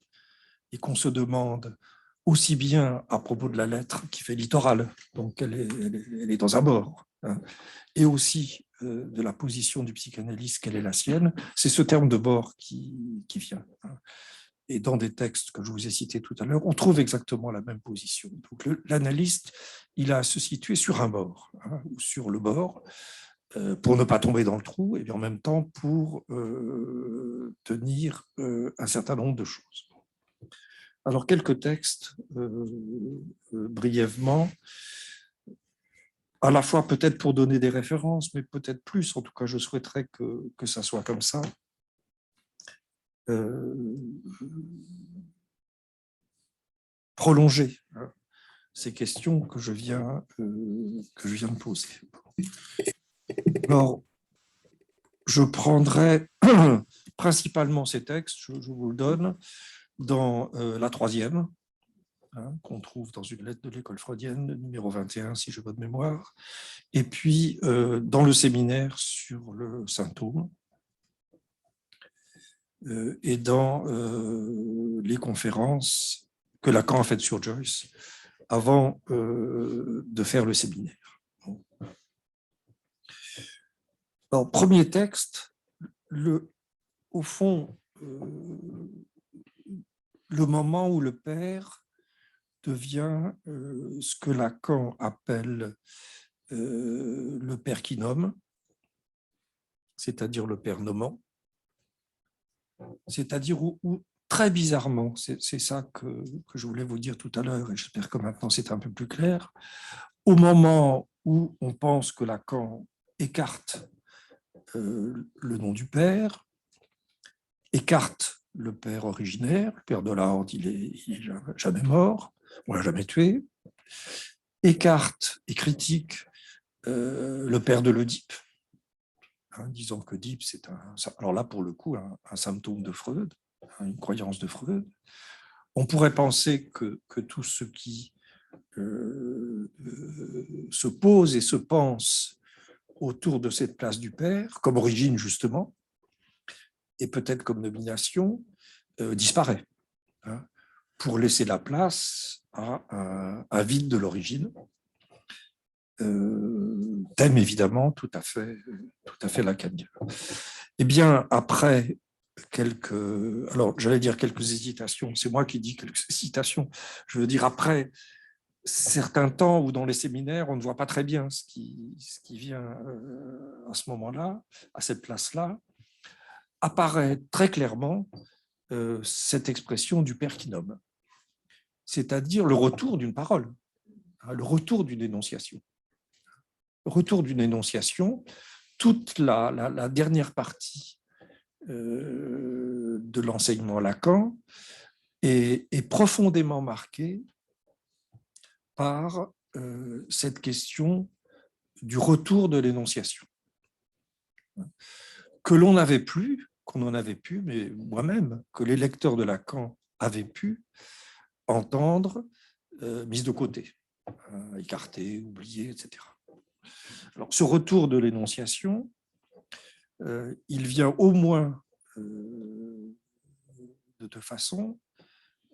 et qu'on se demande aussi bien à propos de la lettre qui fait littoral, donc elle est dans un bord, hein, et aussi de la position du psychanalyste, quelle est la sienne, c'est ce terme de bord qui vient. Hein. Et dans des textes que je vous ai cités tout à l'heure, on trouve exactement la même position. Donc l'analyste, il a à se situer sur un bord, hein, ou sur le bord, pour ne pas tomber dans le trou, et bien en même temps pour tenir un certain nombre de choses. Alors, quelques textes, brièvement, à la fois peut-être pour donner des références, mais peut-être plus, en tout cas je souhaiterais que ça soit comme ça. Prolonger, hein, ces questions que je viens de poser. Alors, je prendrai principalement ces textes, je vous le donne, dans la troisième, hein, qu'on trouve dans une lettre de l'école freudienne, numéro 21, si j'ai bonne mémoire, et puis dans le séminaire sur le symptôme, et dans les conférences que Lacan a faites sur Joyce avant de faire le séminaire. Alors, premier texte, au fond, le moment où le père devient ce que Lacan appelle le père qui nomme, c'est-à-dire le père nommant, c'est-à-dire où très bizarrement, c'est ça que je voulais vous dire tout à l'heure, et j'espère que maintenant c'est un peu plus clair, au moment où on pense que Lacan écarte le nom du père, écarte le père originaire, le père de la Horde, il est jamais mort, on l'a jamais tué, écarte et critique le père de l'Oedipe, hein, disant que Oedipe, c'est alors là pour le coup un symptôme de Freud, hein, une croyance de Freud. On pourrait penser que tout ce qui se pose et se pense autour de cette place du père, comme origine justement, et peut-être comme nomination, disparaît, hein, pour laisser la place à un vide de l'origine, thème évidemment tout à fait lacanien. Eh bien, après alors j'allais dire quelques hésitations, c'est moi qui dis quelques hésitations, je veux dire après certains temps où dans les séminaires, on ne voit pas très bien ce qui vient à ce moment-là, à cette place-là, apparaît très clairement cette expression du Père qui nomme, c'est-à-dire le retour d'une parole, hein, le retour d'une énonciation. Le retour d'une énonciation, toute la dernière partie de l'enseignement Lacan est profondément marquée par cette question du retour de l'énonciation, que l'on n'avait plus, qu'on en avait pu, mais moi-même, que les lecteurs de Lacan avaient pu entendre mise de côté, écarté, oublié, etc. Alors, ce retour de l'énonciation, il vient au moins de deux façons.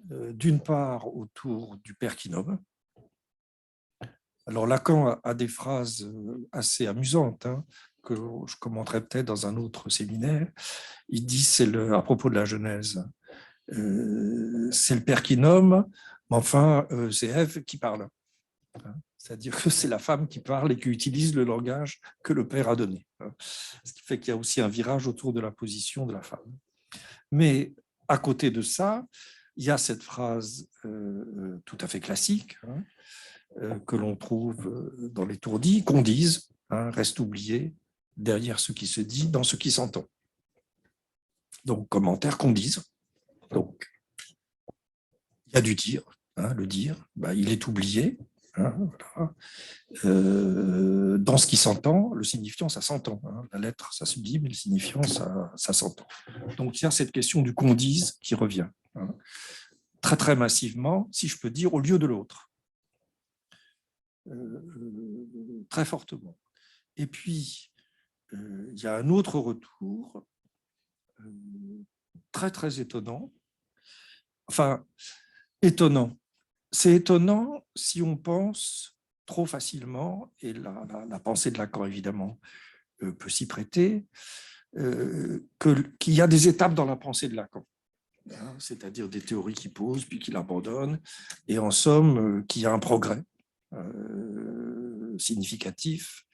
D'une part, autour du Père qui nomme. Alors, Lacan a des phrases assez amusantes, hein, que je commenterai peut-être dans un autre séminaire. Il dit, à propos de la Genèse, c'est le Père qui nomme, mais enfin, c'est Ève qui parle. C'est-à-dire que c'est la femme qui parle et qui utilise le langage que le Père a donné. Ce qui fait qu'il y a aussi un virage autour de la position de la femme. Mais à côté de ça, il y a cette phrase tout à fait classique, hein, que l'on trouve dans les Tourdis, qu'on dise, hein, reste oublié derrière ce qui se dit, dans ce qui s'entend. Donc, commentaire qu'on dise. Donc, il y a du dire, hein, le dire, il est oublié. Hein, voilà. Dans ce qui s'entend, le signifiant, ça s'entend. Hein, la lettre, ça se dit, mais le signifiant, ça s'entend. Donc, il y a cette question du qu'on dise qui revient. Hein, très, très massivement, si je peux dire, au lieu de l'autre. Très fortement. Et puis, il y a un autre retour très, très étonnant. Enfin, étonnant. C'est étonnant si on pense trop facilement, et la pensée de Lacan, évidemment, peut s'y prêter, qu'il y a des étapes dans la pensée de Lacan, hein, c'est-à-dire des théories qu'il pose, puis qu'il abandonne, et en somme, qu'il y a un progrès significatif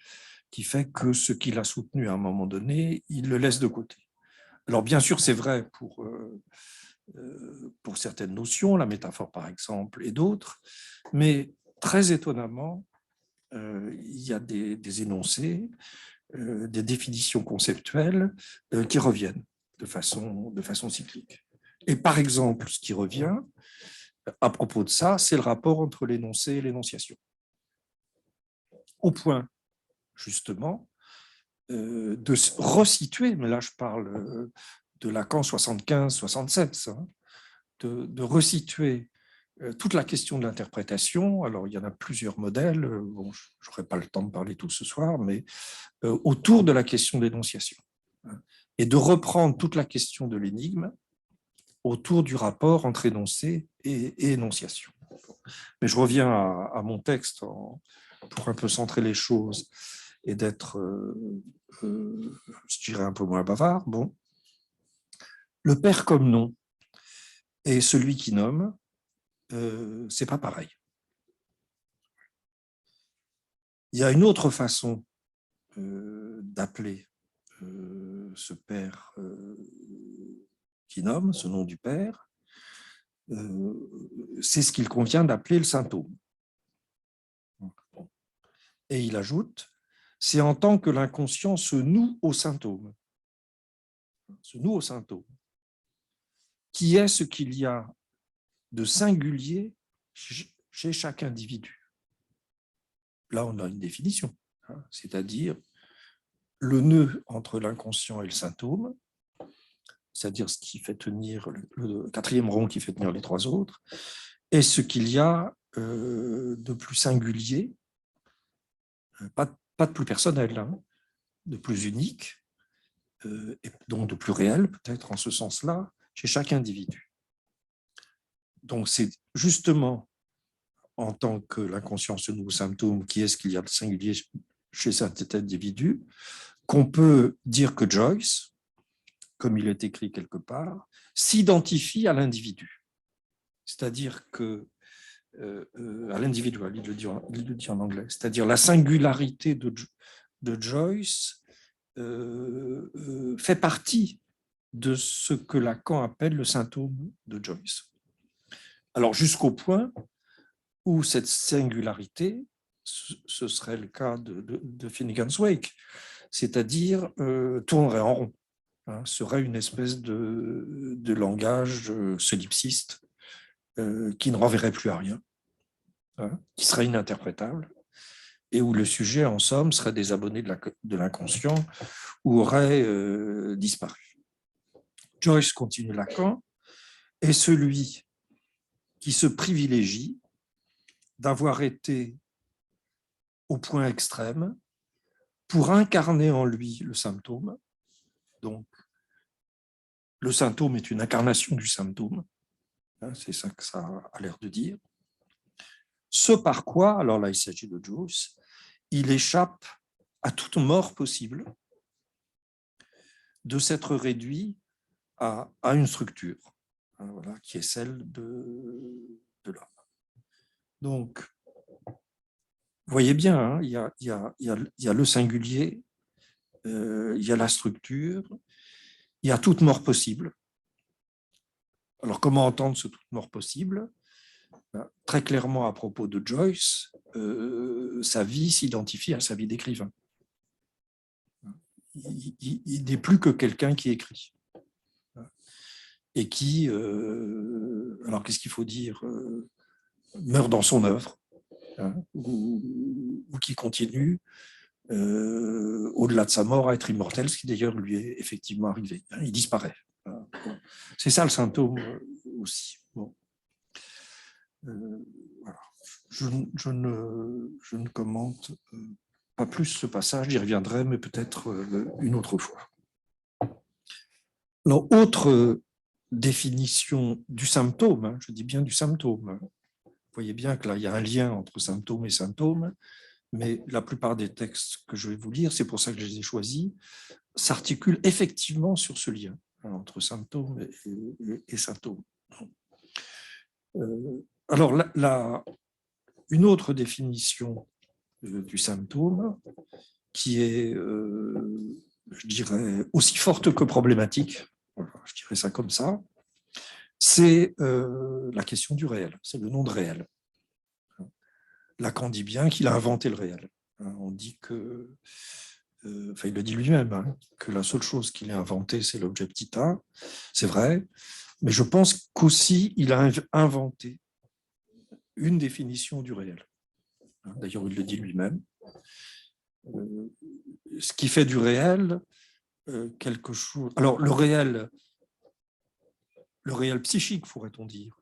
qui fait que ce qu'il a soutenu à un moment donné, il le laisse de côté. Alors bien sûr, c'est vrai pour certaines notions, la métaphore par exemple, et d'autres, mais très étonnamment, il y a des énoncés, des définitions conceptuelles qui reviennent de façon cyclique. Et par exemple, ce qui revient à propos de ça, c'est le rapport entre l'énoncé et l'énonciation. Au point, justement, de resituer, mais là je parle de Lacan 75-67, hein, de resituer toute la question de l'interprétation. Alors, il y en a plusieurs modèles, bon, je n'aurai pas le temps de parler tout ce soir, mais autour de la question de l'énonciation. Et de reprendre toute la question de l'énigme autour du rapport entre énoncé et énonciation. Mais je reviens à mon texte pour un peu centrer les choses et d'être, je dirais, un peu moins bavard. Bon. Le Père comme nom et celui qui nomme, c'est pas pareil. Il y a une autre façon d'appeler ce Père qui nomme, ce nom du Père, c'est ce qu'il convient d'appeler le symptôme. Et il ajoute, c'est en tant que l'inconscient se noue au symptôme. Se noue au symptôme. Qui est ce qu'il y a de singulier chez chaque individu. Là, on a une définition, hein, c'est-à-dire le nœud entre l'inconscient et le symptôme, c'est-à-dire ce qui fait tenir le quatrième rond qui fait tenir les trois autres, et ce qu'il y a de plus singulier, pas de plus personnel, hein, de plus unique, et donc de plus réel, peut-être en ce sens-là, chez chaque individu. Donc, c'est justement en tant que l'inconscient, ce nouveau symptôme, qui est-ce qu'il y a de singulier chez cet individu, qu'on peut dire que Joyce, comme il est écrit quelque part, s'identifie à l'individu. C'est-à-dire que, à l'individuel, il le dit en anglais, c'est-à-dire la singularité de Joyce fait partie de ce que Lacan appelle le symptôme de Joyce. Alors, jusqu'au point où cette singularité, ce serait le cas de Finnegan's Wake, c'est-à-dire tournerait en rond, hein, serait une espèce de langage solipsiste qui ne renverrait plus à rien, hein, qui serait ininterprétable, et où le sujet, en somme, serait désabonné de l'inconscient ou aurait disparu. Joyce, continue Lacan, est celui qui se privilégie d'avoir été au point extrême pour incarner en lui le symptôme. Donc, le symptôme est une incarnation du symptôme, hein, c'est ça que ça a l'air de dire. Ce par quoi, alors là il s'agit de Joyce, il échappe à toute mort possible de s'être réduit à une structure, hein, voilà, qui est celle de l'homme. Donc, vous voyez bien, hein, il y a le singulier, il y a la structure, il y a toute mort possible. Alors, comment entendre ce toute mort possible? Très clairement, à propos de Joyce, sa vie s'identifie à sa vie d'écrivain. Il n'est plus que quelqu'un qui écrit. Et qui, alors qu'est-ce qu'il faut dire, meurt dans son œuvre, hein, ou qui continue, au-delà de sa mort, à être immortel, ce qui d'ailleurs lui est effectivement arrivé. Hein, il disparaît. Bon. C'est ça le symptôme aussi. Bon. Voilà. Je ne commente pas plus ce passage, j'y reviendrai, mais peut-être une autre fois. Alors, autre définition du symptôme, hein, je dis bien du symptôme. Vous voyez bien que là, il y a un lien entre symptôme et symptôme, mais la plupart des textes que je vais vous lire, c'est pour ça que je les ai choisis, s'articulent effectivement sur ce lien, hein, entre symptôme et symptôme. Alors, une autre définition du symptôme, qui est, je dirais, aussi forte que problématique, je dirais ça comme ça, c'est la question du réel, c'est le nom de réel. Lacan dit bien qu'il a inventé le réel. On dit que, enfin il le dit lui-même, hein, que la seule chose qu'il a inventée, c'est l'objectita, c'est vrai, mais je pense qu'aussi il a inventé une définition du réel. D'ailleurs, il le dit lui-même. Ce qui fait du réel quelque chose... Alors, le réel psychique, pourrait-on dire.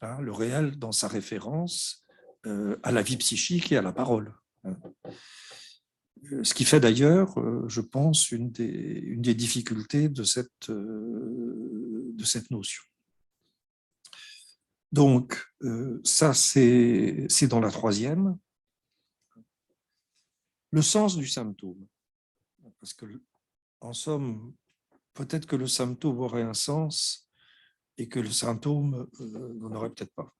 Hein, le réel dans sa référence à la vie psychique et à la parole. Hein. Ce qui fait d'ailleurs, je pense, une des difficultés de cette notion. Donc, ça, c'est dans la troisième. Le sens du symptôme. Parce que, en somme, peut-être que le symptôme aurait un sens et que le symptôme n'en aurait peut-être pas.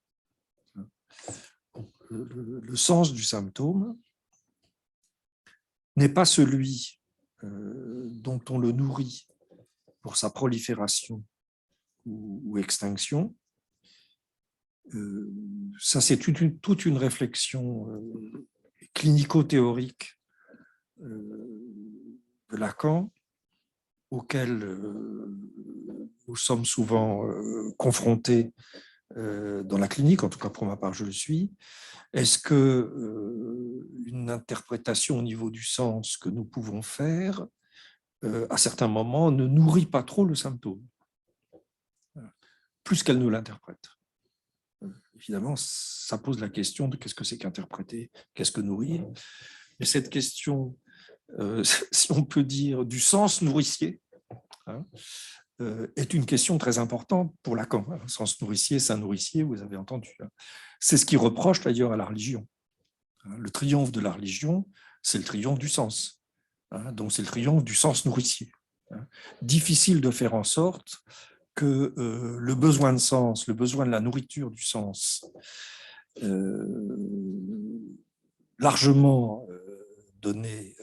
Le sens du symptôme n'est pas celui dont on le nourrit pour sa prolifération ou extinction. Ça, c'est toute une réflexion clinico-théorique de Lacan, auquel nous sommes souvent confrontés dans la clinique, en tout cas pour ma part je le suis. Est-ce que une interprétation au niveau du sens que nous pouvons faire, à certains moments, ne nourrit pas trop le symptôme, plus qu'elle ne l'interprète? Évidemment, ça pose la question de qu'est-ce que c'est qu'interpréter, qu'est-ce que nourrir. Mais cette question, si on peut dire, du sens nourricier, hein, est une question très importante pour Lacan. Sens nourricier, saint nourricier, vous avez entendu. C'est ce qu'il reproche d'ailleurs à la religion. Le triomphe de la religion, c'est le triomphe du sens. Donc c'est le triomphe du sens nourricier. Difficile de faire en sorte que le besoin de sens, le besoin de la nourriture du sens, largement donné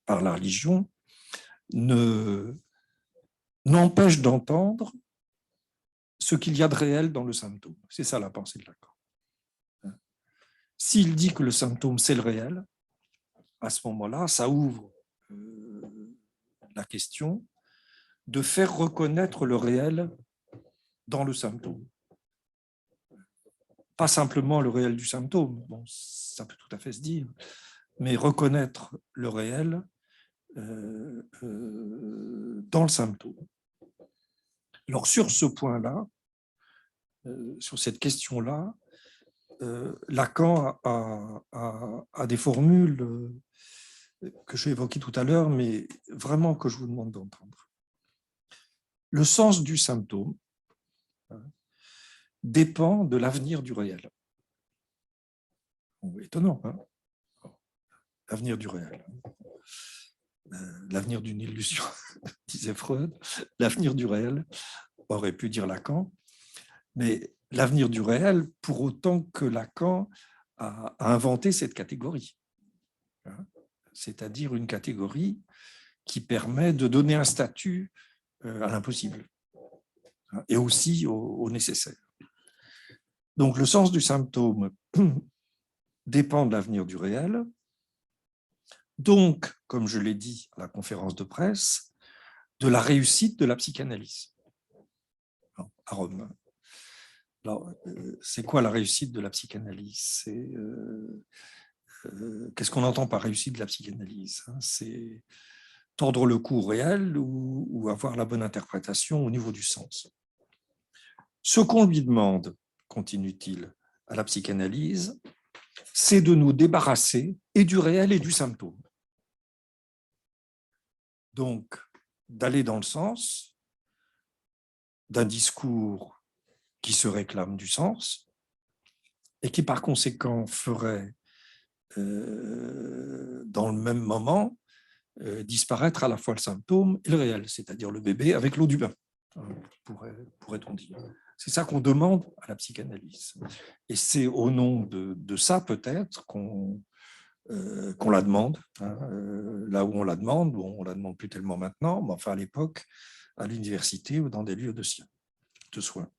par la religion, n'empêche d'entendre ce qu'il y a de réel dans le symptôme. C'est ça la pensée de Lacan. S'il dit que le symptôme, c'est le réel, à ce moment-là, ça ouvre la question de faire reconnaître le réel dans le symptôme. Pas simplement le réel du symptôme, bon, ça peut tout à fait se dire, mais reconnaître le réel dans le symptôme. Alors sur ce point-là, sur cette question-là, Lacan a des formules que j'ai évoquées tout à l'heure, mais vraiment que je vous demande d'entendre. Le sens du symptôme dépend de l'avenir du réel. Étonnant, hein? L'avenir du réel. L'avenir d'une illusion, disait Freud. L'avenir du réel, aurait pu dire Lacan, mais l'avenir du réel, pour autant que Lacan a inventé cette catégorie. C'est-à-dire une catégorie qui permet de donner un statut à l'impossible et aussi au nécessaire. Donc le sens du symptôme dépend de l'avenir du réel. Donc, comme je l'ai dit à la conférence de presse, de la réussite de la psychanalyse à Rome. Alors, c'est quoi la réussite de la psychanalyse? Qu'est-ce qu'on entend par réussite de la psychanalyse? C'est tordre le cou au réel ou avoir la bonne interprétation au niveau du sens. Ce qu'on lui demande, continue-t-il, à la psychanalyse, c'est de nous débarrasser et du réel et du symptôme. Donc, d'aller dans le sens d'un discours qui se réclame du sens et qui, par conséquent, ferait, dans le même moment, disparaître à la fois le symptôme et le réel, c'est-à-dire le bébé avec l'eau du bain, pourrait-on dire. C'est ça qu'on demande à la psychanalyse. Et c'est au nom de ça, peut-être, qu'on la demande. Là où on la demande, bon, on ne la demande plus tellement maintenant, mais enfin à l'époque, à l'université ou dans des lieux de soins.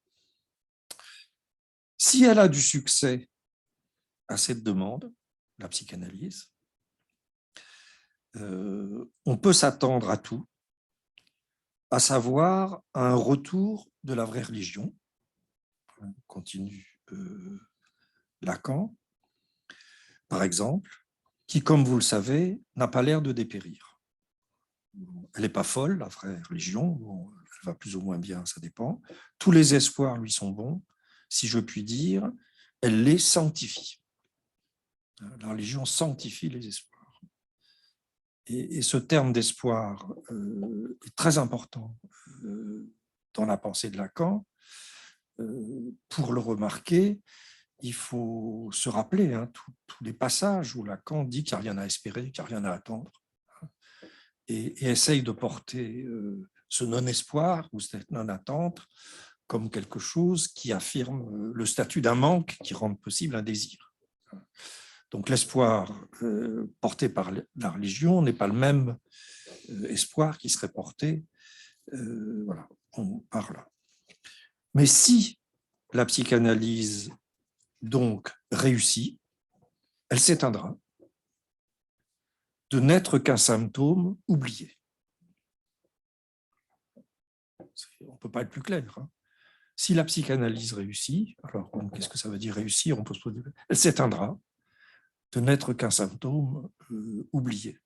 Si elle a du succès à cette demande, la psychanalyse, on peut s'attendre à tout, à savoir à un retour de la vraie religion, continue Lacan, par exemple, qui, comme vous le savez, n'a pas l'air de dépérir. Elle n'est pas folle, la vraie religion, bon, elle va plus ou moins bien, ça dépend. Tous les espoirs lui sont bons, si je puis dire, elle les sanctifie. La religion sanctifie les espoirs. Et ce terme d'espoir est très important dans la pensée de Lacan. Pour le remarquer, il faut se rappeler tous les passages où Lacan dit qu'il n'y a rien à espérer, qu'il n'y a rien à attendre, et essaye de porter ce non-espoir ou cette non-attente comme quelque chose qui affirme le statut d'un manque qui rend possible un désir. Donc l'espoir porté par la religion n'est pas le même espoir qui serait porté par là. Mais si la psychanalyse donc réussit, elle s'éteindra de n'être qu'un symptôme oublié. On ne peut pas être plus clair. Si la psychanalyse réussit, alors qu'est-ce que ça veut dire réussir? On peut se poser. Elle s'éteindra de n'être qu'un symptôme oublié.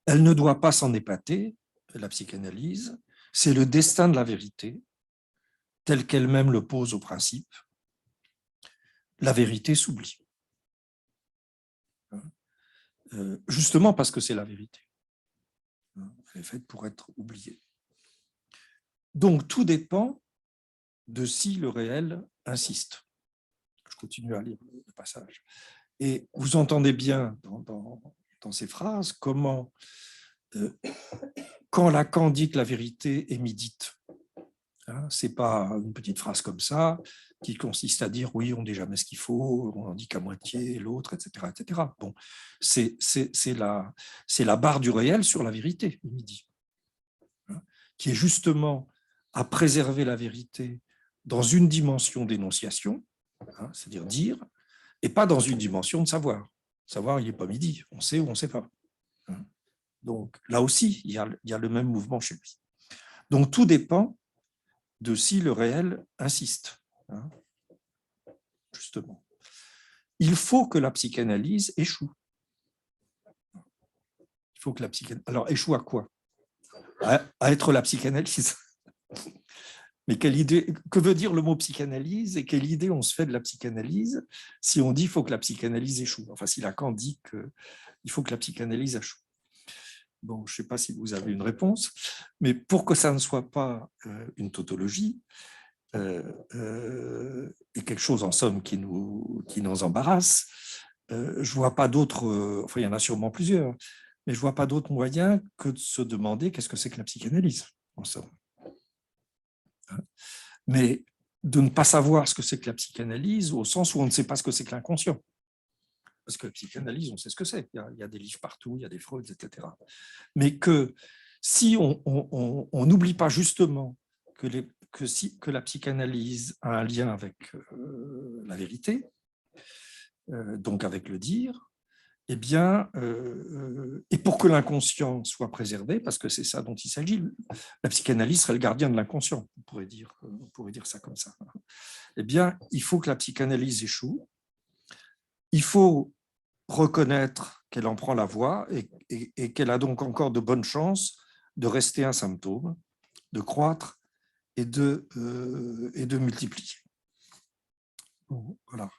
Elle ne doit pas s'en épater, la psychanalyse, c'est le destin de la vérité, tel qu'elle-même le pose au principe. La vérité s'oublie. Justement parce que c'est la vérité. Elle est faite pour être oubliée. Donc, tout dépend de si le réel insiste. Je continue à lire le passage. Et vous entendez bien dans ces phrases comment, quand Lacan dit que la vérité est midite, hein, ce n'est pas une petite phrase comme ça qui consiste à dire oui, on ne dit jamais ce qu'il faut, on n'en dit qu'à moitié, l'autre, etc., etc. Bon, c'est la barre du réel sur la vérité, il dit, hein, qui est justement à préserver la vérité dans une dimension d'énonciation, hein, c'est-à-dire dire, et pas dans une dimension de savoir. Savoir, il n'est pas midi, on sait ou on ne sait pas. Hein. Donc là aussi, il y a le même mouvement chez lui. Donc tout dépend de si le réel insiste. Hein, justement. Il faut que la psychanalyse échoue. Il faut que la psychanalyse... Alors, échoue à quoi? À être la psychanalyse. Mais quelle idée, que veut dire le mot psychanalyse et quelle idée on se fait de la psychanalyse si on dit qu'il faut que la psychanalyse échoue? Enfin, si Lacan dit qu'il faut que la psychanalyse échoue. Bon, je ne sais pas si vous avez une réponse, mais pour que ça ne soit pas une tautologie, et quelque chose en somme qui nous embarrasse, je vois pas d'autres, enfin il y en a sûrement plusieurs, mais je vois pas d'autre moyen que de se demander qu'est-ce que c'est que la psychanalyse, en somme. Mais de ne pas savoir ce que c'est que la psychanalyse au sens où on ne sait pas ce que c'est que l'inconscient. Parce que la psychanalyse, on sait ce que c'est. Il y a des livres partout, il y a des Freud, etc. Mais que si on n'oublie pas justement que la psychanalyse a un lien avec la vérité, donc avec le dire, eh bien, et pour que l'inconscient soit préservé, parce que c'est ça dont il s'agit, la psychanalyse serait le gardien de l'inconscient, on pourrait dire ça comme ça. Eh bien, il faut que la psychanalyse échoue, il faut reconnaître qu'elle en prend la voie et qu'elle a donc encore de bonnes chances de rester un symptôme, de croître et de multiplier. Bon, voilà,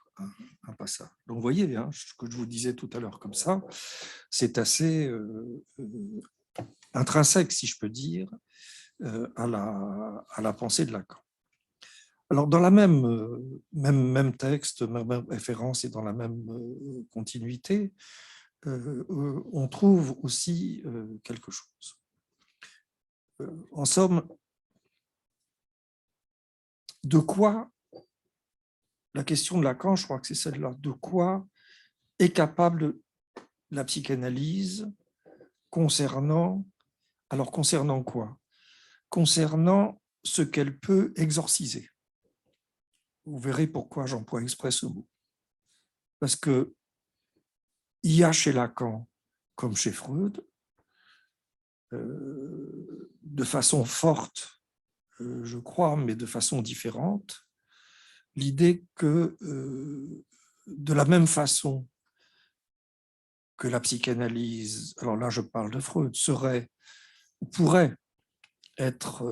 un passage. Donc, vous voyez, hein, ce que je vous disais tout à l'heure comme ça, c'est assez intrinsèque, si je peux dire, à la pensée de Lacan. Alors, dans la même texte, même référence et dans la même continuité, on trouve aussi quelque chose. En somme, de quoi, la question de Lacan, je crois que c'est celle-là, de quoi est capable la psychanalyse concernant quoi? Concernant ce qu'elle peut exorciser. Vous verrez pourquoi j'emploie exprès ce mot. Parce qu'il y a chez Lacan, comme chez Freud, de façon forte, je crois, mais de façon différente, l'idée que de la même façon que la psychanalyse, alors là je parle de Freud, pourrait être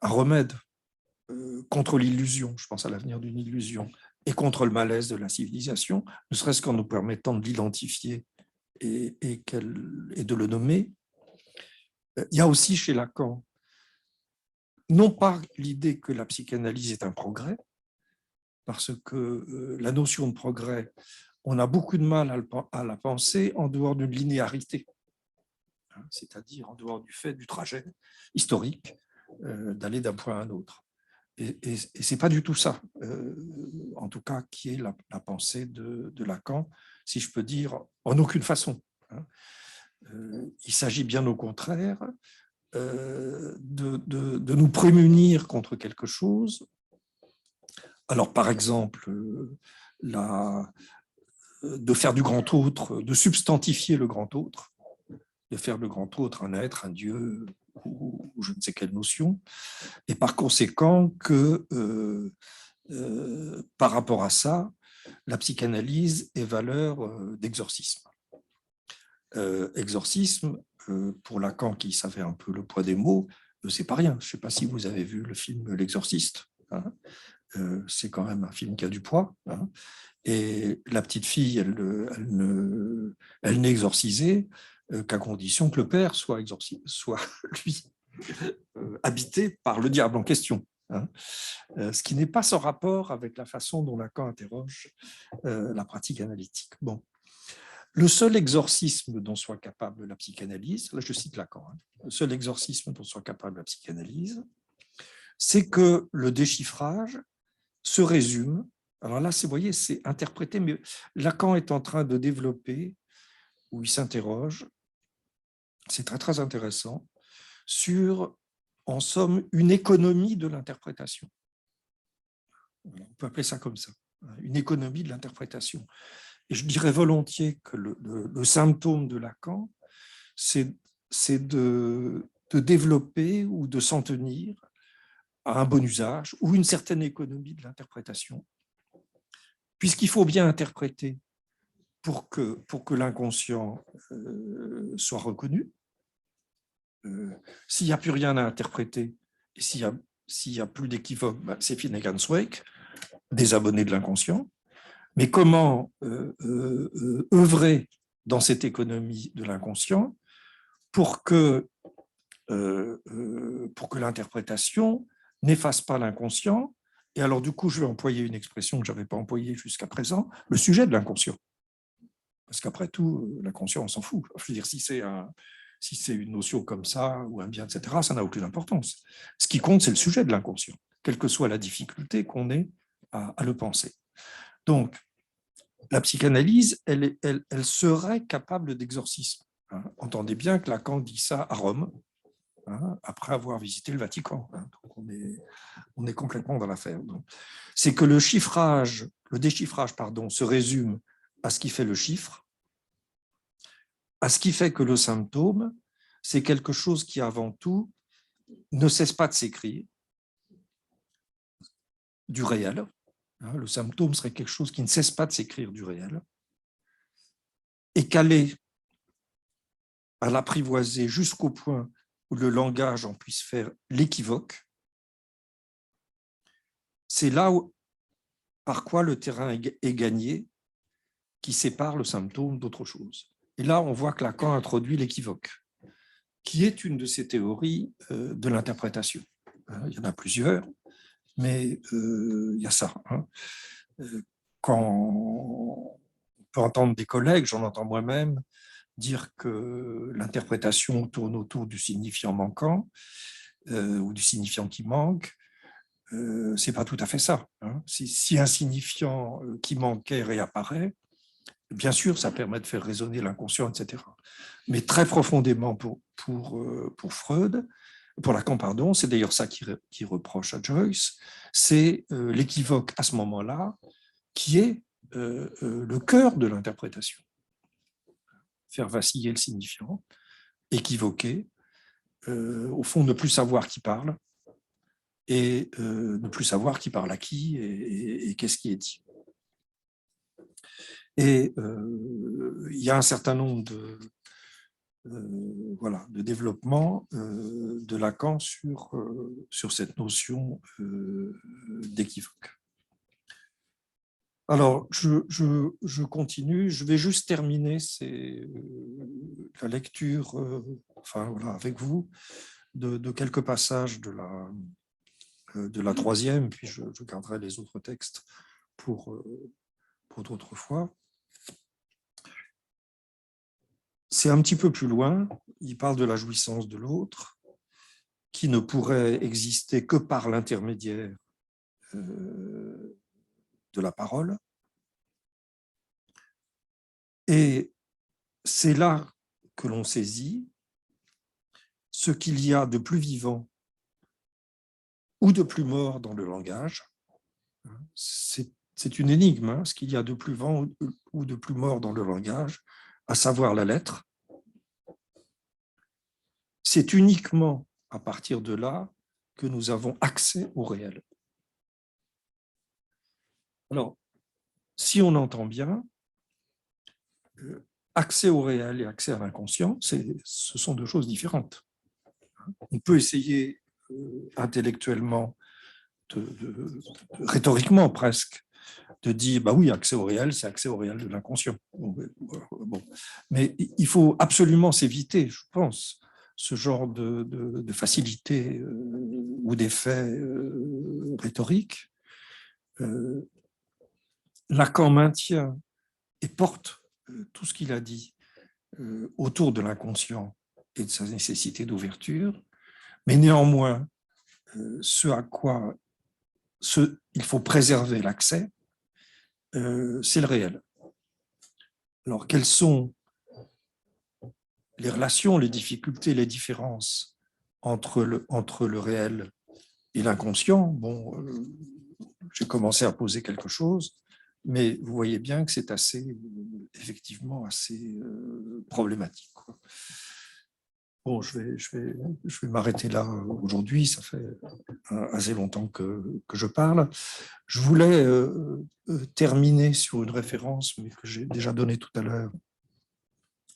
un remède contre l'illusion, je pense à l'avenir d'une illusion, et contre le malaise de la civilisation, ne serait-ce qu'en nous permettant de l'identifier et de le nommer. Il y a aussi chez Lacan, non pas l'idée que la psychanalyse est un progrès, parce que la notion de progrès, on a beaucoup de mal à la penser en dehors d'une linéarité, c'est-à-dire en dehors du fait du trajet historique d'aller d'un point à un autre. Et ce n'est pas du tout ça, en tout cas, qui est la pensée de Lacan, si je peux dire, en aucune façon. Il s'agit bien au contraire de nous prémunir contre quelque chose. Alors, par exemple, de faire du grand autre, de substantifier le grand autre, de faire le grand autre un être, un Dieu, ou je ne sais quelle notion, et par conséquent que par rapport à ça, la psychanalyse est valeur d'exorcisme. Exorcisme, pour Lacan qui savait un peu le poids des mots, c'est pas rien. Je ne sais pas si vous avez vu le film L'Exorciste. Hein. C'est quand même un film qui a du poids. Hein. Et la petite fille, elle n'est exorcisée qu'à condition que le père soit lui habité par le diable en question, hein, ce qui n'est pas sans rapport avec la façon dont Lacan interroge la pratique analytique. Bon. Le seul exorcisme dont soit capable la psychanalyse, là je cite Lacan, hein, le seul exorcisme dont soit capable la psychanalyse, c'est que le déchiffrage se résume. Alors là, vous voyez, c'est interprété, mais Lacan est en train de développer, où il s'interroge, c'est très très intéressant, sur, en somme, une économie de l'interprétation. On peut appeler ça comme ça, une économie de l'interprétation. Et je dirais volontiers que le symptôme de Lacan, c'est de développer ou de s'en tenir à un bon usage ou une certaine économie de l'interprétation, puisqu'il faut bien interpréter pour que l'inconscient soit reconnu. S'il n'y a plus rien à interpréter, et s'il n'y a plus d'équivoque, ben, c'est Finnegan's Wake, désabonné de l'inconscient. Mais comment œuvrer dans cette économie de l'inconscient pour que l'interprétation n'efface pas l'inconscient? Et alors, du coup, je vais employer une expression que je n'avais pas employée jusqu'à présent, le sujet de l'inconscient. Parce qu'après tout, l'inconscient, on s'en fout. Je veux dire, si c'est une notion comme ça, ou un bien, etc., ça n'a aucune importance. Ce qui compte, c'est le sujet de l'inconscient, quelle que soit la difficulté qu'on ait à le penser. Donc, la psychanalyse, elle serait capable d'exorcisme. Hein. Entendez bien que Lacan dit ça à Rome, hein, après avoir visité le Vatican. Hein. Donc on est complètement dans l'affaire. C'est que le déchiffrage, se résume à ce qui fait le chiffre, à ce qui fait que le symptôme, c'est quelque chose qui, avant tout, ne cesse pas de s'écrire du réel. Le symptôme serait quelque chose qui ne cesse pas de s'écrire du réel, et qu'aller à l'apprivoiser jusqu'au point où le langage en puisse faire l'équivoque, c'est là par quoi le terrain est gagné, qui sépare le symptôme d'autre chose. Et là, on voit que Lacan introduit l'équivoque, qui est une de ces théories de l'interprétation. Il y en a plusieurs, mais il y a ça. Hein. Quand on peut entendre des collègues, j'en entends moi-même, dire que l'interprétation tourne autour du signifiant manquant ou du signifiant qui manque, c'est pas tout à fait ça. Hein. Si un signifiant qui manquait réapparaît, bien sûr, ça permet de faire résonner l'inconscient, etc. Mais très profondément pour Freud, pour Lacan, pardon, c'est d'ailleurs ça qui reproche à Joyce, c'est l'équivoque à ce moment-là qui est le cœur de l'interprétation. Faire vaciller le signifiant, équivoquer, au fond ne plus savoir qui parle et ne plus savoir qui parle à qui et qu'est-ce qui est dit. Et il y a un certain nombre de développements de Lacan sur cette notion d'équivoque. Alors, je continue. Je vais juste terminer la lecture avec vous de quelques passages de la troisième, puis je garderai les autres textes pour d'autres fois. C'est un petit peu plus loin. Il parle de la jouissance de l'autre, qui ne pourrait exister que par l'intermédiaire de la parole. Et c'est là que l'on saisit ce qu'il y a de plus vivant ou de plus mort dans le langage. C'est une énigme, hein, ce qu'il y a de plus vivant ou de plus mort dans le langage, à savoir la lettre. C'est uniquement à partir de là que nous avons accès au réel. Alors, si on entend bien, accès au réel et accès à l'inconscient, ce sont deux choses différentes. On peut essayer intellectuellement, rhétoriquement presque, de dire, bah oui, accès au réel, c'est accès au réel de l'inconscient. Bon. Mais il faut absolument s'éviter, je pense, ce genre de facilité ou des faits rhétoriques, Lacan maintient et porte tout ce qu'il a dit autour de l'inconscient et de sa nécessité d'ouverture, mais néanmoins, ce à quoi il faut préserver l'accès, c'est le réel. Alors, quelles sont les relations, les difficultés, les différences entre le réel et l'inconscient? Bon, j'ai commencé à poser quelque chose, mais vous voyez bien que c'est effectivement assez problématique, quoi. Bon, je vais m'arrêter là aujourd'hui, ça fait assez longtemps que je parle. Je voulais terminer sur une référence, mais que j'ai déjà donnée tout à l'heure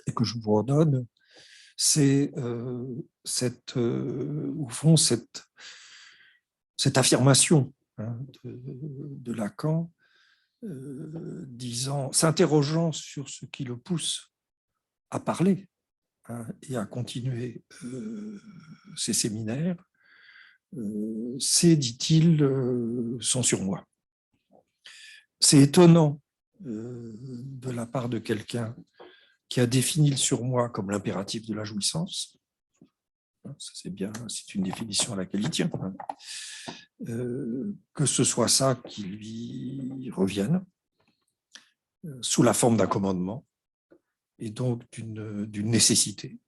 et que je vous redonne. C'est au fond cette affirmation, hein, de Lacan, s'interrogeant sur ce qui le pousse à parler, hein, et à continuer ses séminaires, c'est, dit-il, son surmoi. C'est étonnant de la part de quelqu'un qui a défini le surmoi comme l'impératif de la jouissance. Ça, c'est bien, c'est une définition à laquelle il tient, hein. Que ce soit ça qui lui revienne sous la forme d'un commandement et donc d'une nécessité,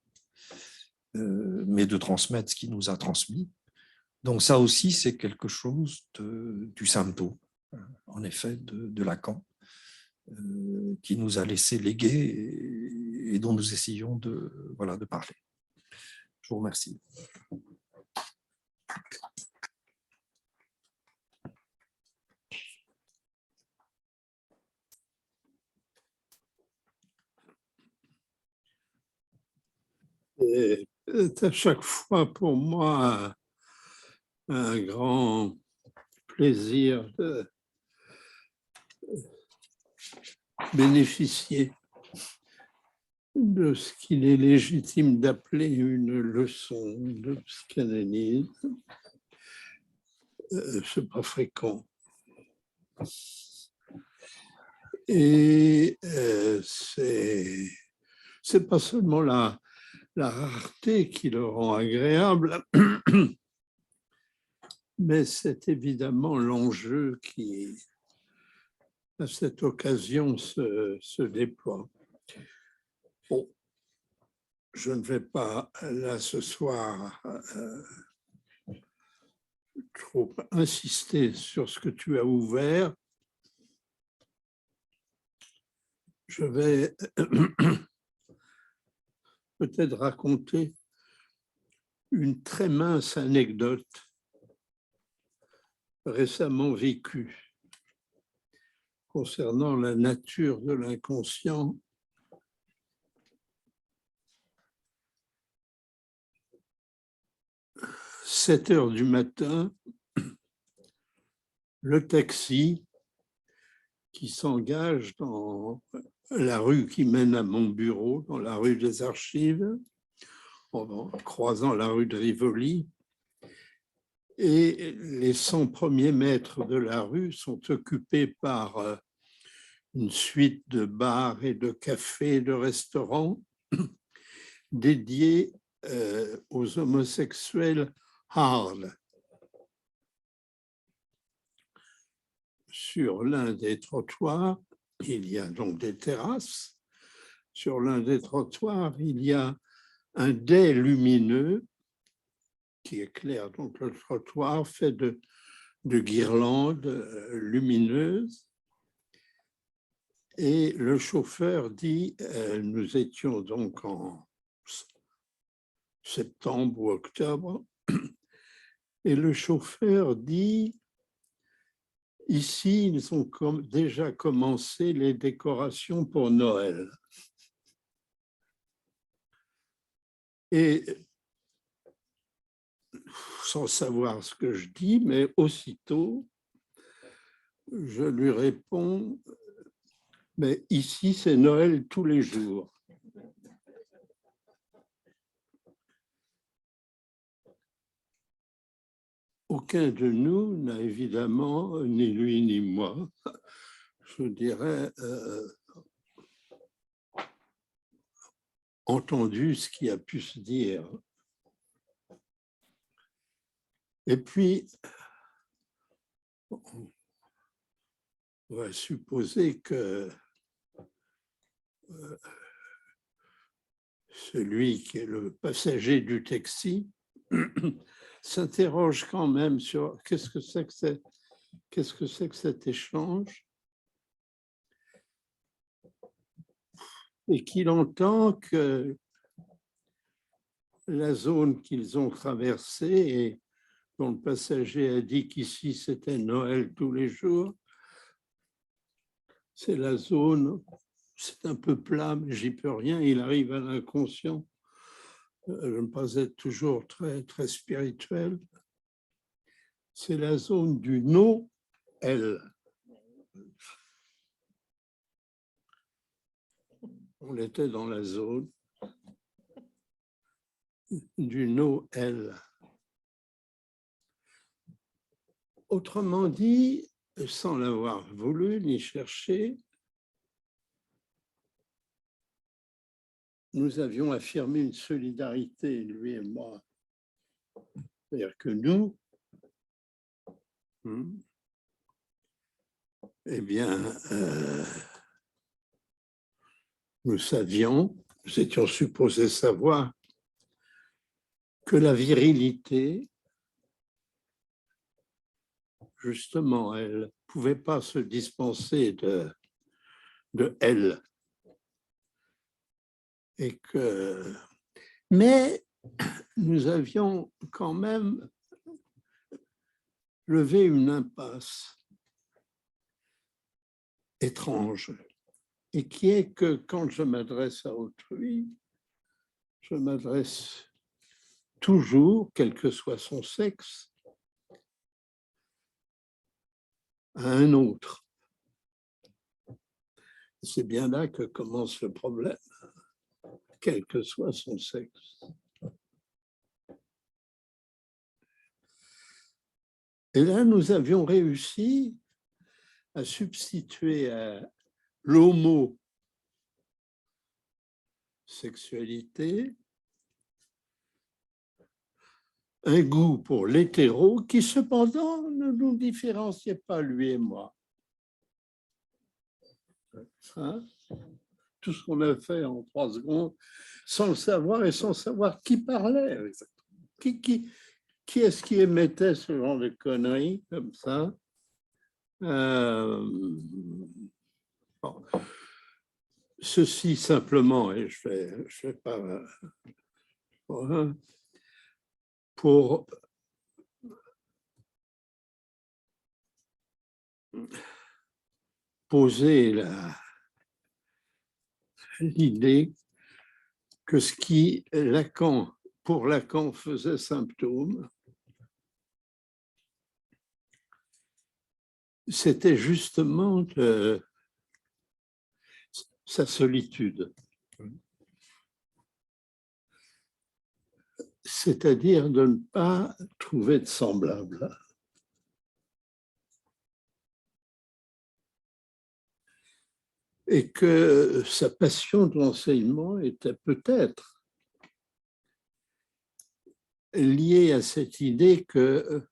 mais de transmettre ce qu'il nous a transmis. Donc ça aussi, c'est quelque chose du symptôme, en effet, de Lacan, qui nous a laissé léguer et dont nous essayons de parler. Je vous remercie. C'est à chaque fois pour moi un grand plaisir de bénéficier de ce qu'il est légitime d'appeler une leçon de psychanalyse. C'est pas fréquent. Et c'est pas seulement la rareté qui le rend agréable, mais c'est évidemment l'enjeu qui, à cette occasion, se déploie. Bon, je ne vais pas, là, ce soir, trop insister sur ce que tu as ouvert. Je vais peut-être raconter une très mince anecdote récemment vécue concernant la nature de l'inconscient. « 7 heures du matin, le taxi qui s'engage dans la rue qui mène à mon bureau, dans la rue des Archives, en croisant la rue de Rivoli, et les 100 premiers mètres de la rue sont occupés par une suite de bars et de cafés et de restaurants dédiés aux homosexuels hard. Sur l'un des trottoirs, il y a donc des terrasses. Sur l'un des trottoirs, il y a un dais lumineux qui éclaire donc le trottoir, fait de guirlandes lumineuses. Et le chauffeur dit, nous étions donc en septembre ou octobre, et le chauffeur dit, ici, ils ont déjà commencé les décorations pour Noël. Et sans savoir ce que je dis, mais aussitôt, je lui réponds, mais ici, c'est Noël tous les jours. aucun de nous n'a évidemment, ni lui ni moi, je dirais, entendu ce qui a pu se dire. Et puis, on va supposer que celui qui est le passager du taxi s'interroge quand même sur qu'est-ce que c'est que cet échange, et qu'il entend que la zone qu'ils ont traversée et dont le passager a dit qu'ici c'était Noël tous les jours, c'est la zone, c'est un peu plat, mais j'y peux rien, il arrive à l'inconscient de ne pas être toujours très spirituel. C'est la zone du no-elle. On était dans la zone du no-elle. Autrement dit, sans l'avoir voulu ni cherché, nous avions affirmé une solidarité, lui et moi. C'est-à-dire que nous, eh bien, nous savions, nous étions supposés savoir que la virilité, justement, elle ne pouvait pas se dispenser de elle. Et que, mais nous avions quand même levé une impasse étrange, et qui est que quand je m'adresse à autrui, je m'adresse toujours, quel que soit son sexe, à un autre. C'est bien là que commence le problème, quel que soit son sexe. Et là, nous avions réussi à substituer à l'homosexualité un goût pour l'hétéro qui, cependant, ne nous différenciait pas, lui et moi. Hein? Tout ce qu'on a fait en 3 secondes, sans le savoir et sans savoir qui parlait. Qui est-ce qui émettait ce genre de conneries comme ça? Bon. Ceci simplement, et je fais pas... pour poser l'idée que ce qui, pour Lacan, faisait symptôme, c'était justement sa solitude. C'est-à-dire de ne pas trouver de semblable. Et que sa passion de l'enseignement était peut-être liée à cette idée que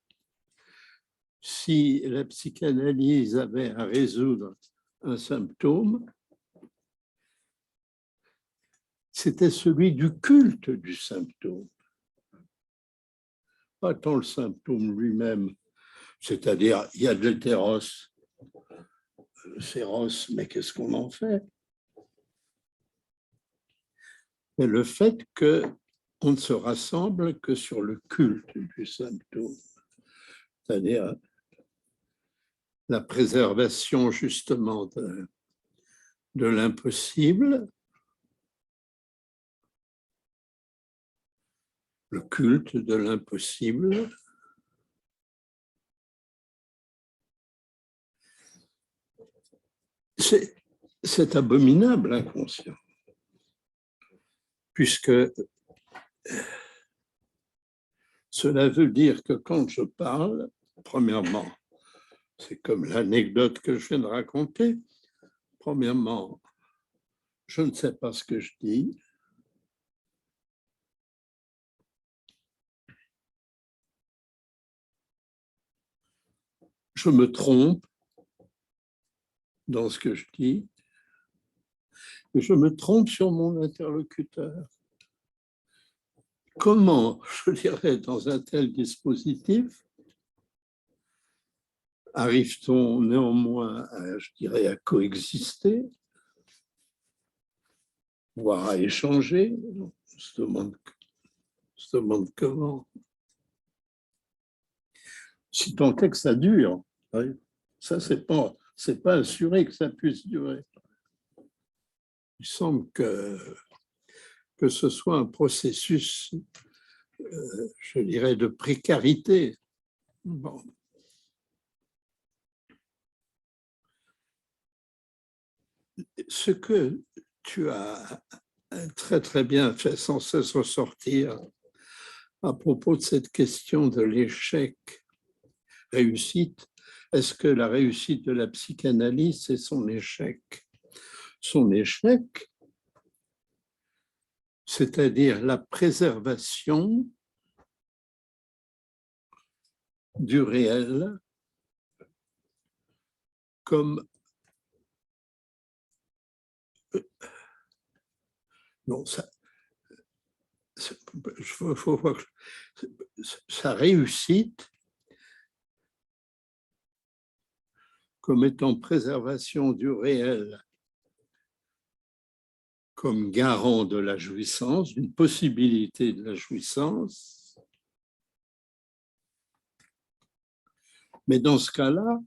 si la psychanalyse avait à résoudre un symptôme, c'était celui du culte du symptôme. Pas tant le symptôme lui-même, c'est-à-dire il y a de l'hétéros, c'est Ross, mais qu'est-ce qu'on en fait? Mais le fait qu'on ne se rassemble que sur le culte du symptôme, c'est-à-dire la préservation justement de l'impossible, le culte de l'impossible, c'est abominable l'inconscient, puisque Cela veut dire que quand je parle, premièrement, c'est comme l'anecdote que je viens de raconter, premièrement, je ne sais pas ce que je dis. Je me trompe dans ce que je dis, et je me trompe sur mon interlocuteur. Comment, je dirais, dans un tel dispositif, arrive-t-on néanmoins, je dirais, à coexister, voire à échanger? On se demande comment. Si tant est que ça dure, oui. Ça, c'est pas assuré que ça puisse durer. Il semble que ce soit un processus, je dirais, de précarité. Bon. Ce que tu as très très bien fait sans cesse ressortir à propos de cette question de l'échec réussite, est-ce que la réussite de la psychanalyse, c'est son échec? Son échec, c'est-à-dire la préservation du réel comme... Non, ça, faut voir sa réussite comme étant préservation du réel comme garant de la jouissance, d'une possibilité de la jouissance. Mais dans ce cas-là,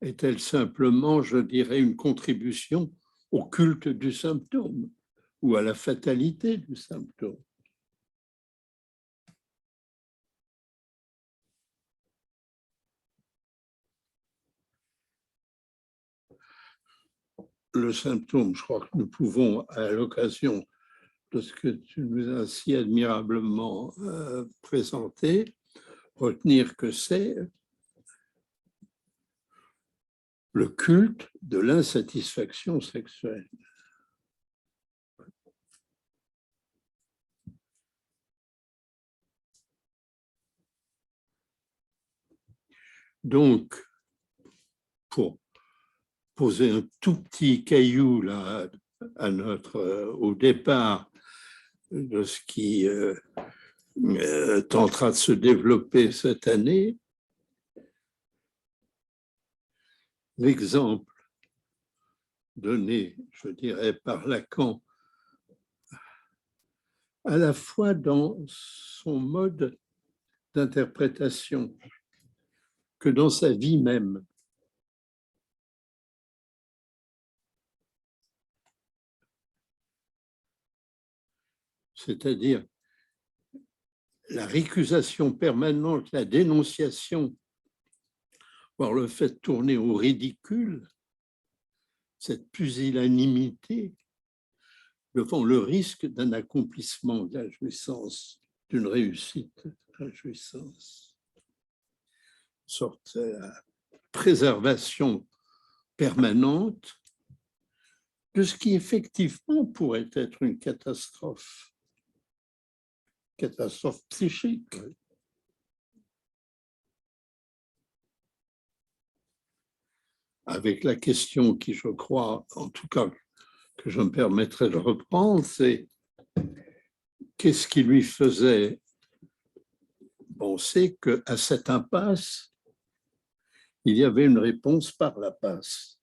est-elle simplement, je dirais, une contribution au culte du symptôme ou à la fatalité du symptôme? Le symptôme, je crois que nous pouvons, à l'occasion de ce que tu nous as si admirablement présenté, retenir que c'est le culte de l'insatisfaction sexuelle. Donc, pour poser un tout petit caillou là, au départ de ce qui tentera de se développer cette année, l'exemple donné, je dirais, par Lacan, à la fois dans son mode d'interprétation que dans sa vie même. C'est-à-dire la récusation permanente, la dénonciation, voire le fait de tourner au ridicule, cette pusillanimité devant le risque d'un accomplissement de la jouissance, d'une réussite de la jouissance. Une sorte de préservation permanente de ce qui effectivement pourrait être une catastrophe psychique. Avec la question qui, je crois, en tout cas, que je me permettrai de reprendre, c'est qu'est-ce qui lui faisait penser qu'à cette impasse, il y avait une réponse par la passe.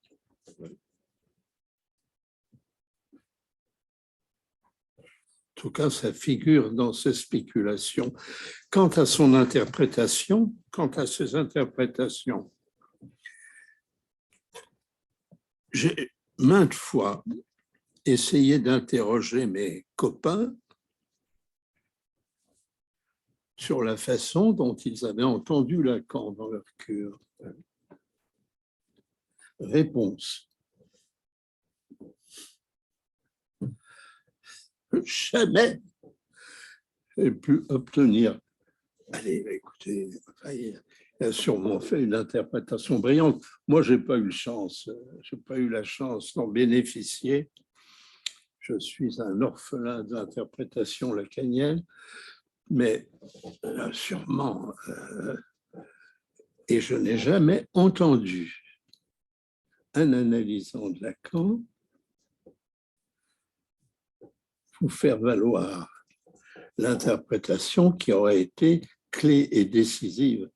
En tout cas, ça figure dans ses spéculations. Quant à son interprétation, quant à ses interprétations, j'ai maintes fois essayé d'interroger mes copains sur la façon dont ils avaient entendu Lacan dans leur cure. Réponse. Jamais ait pu obtenir. Allez, écoutez, il a sûrement fait une interprétation brillante. Moi, je n'ai pas eu la chance d'en bénéficier. Je suis un orphelin d'interprétation lacanienne, mais sûrement, et je n'ai jamais entendu un analysant de Lacan vous faire valoir l'interprétation qui aurait été clé et décisive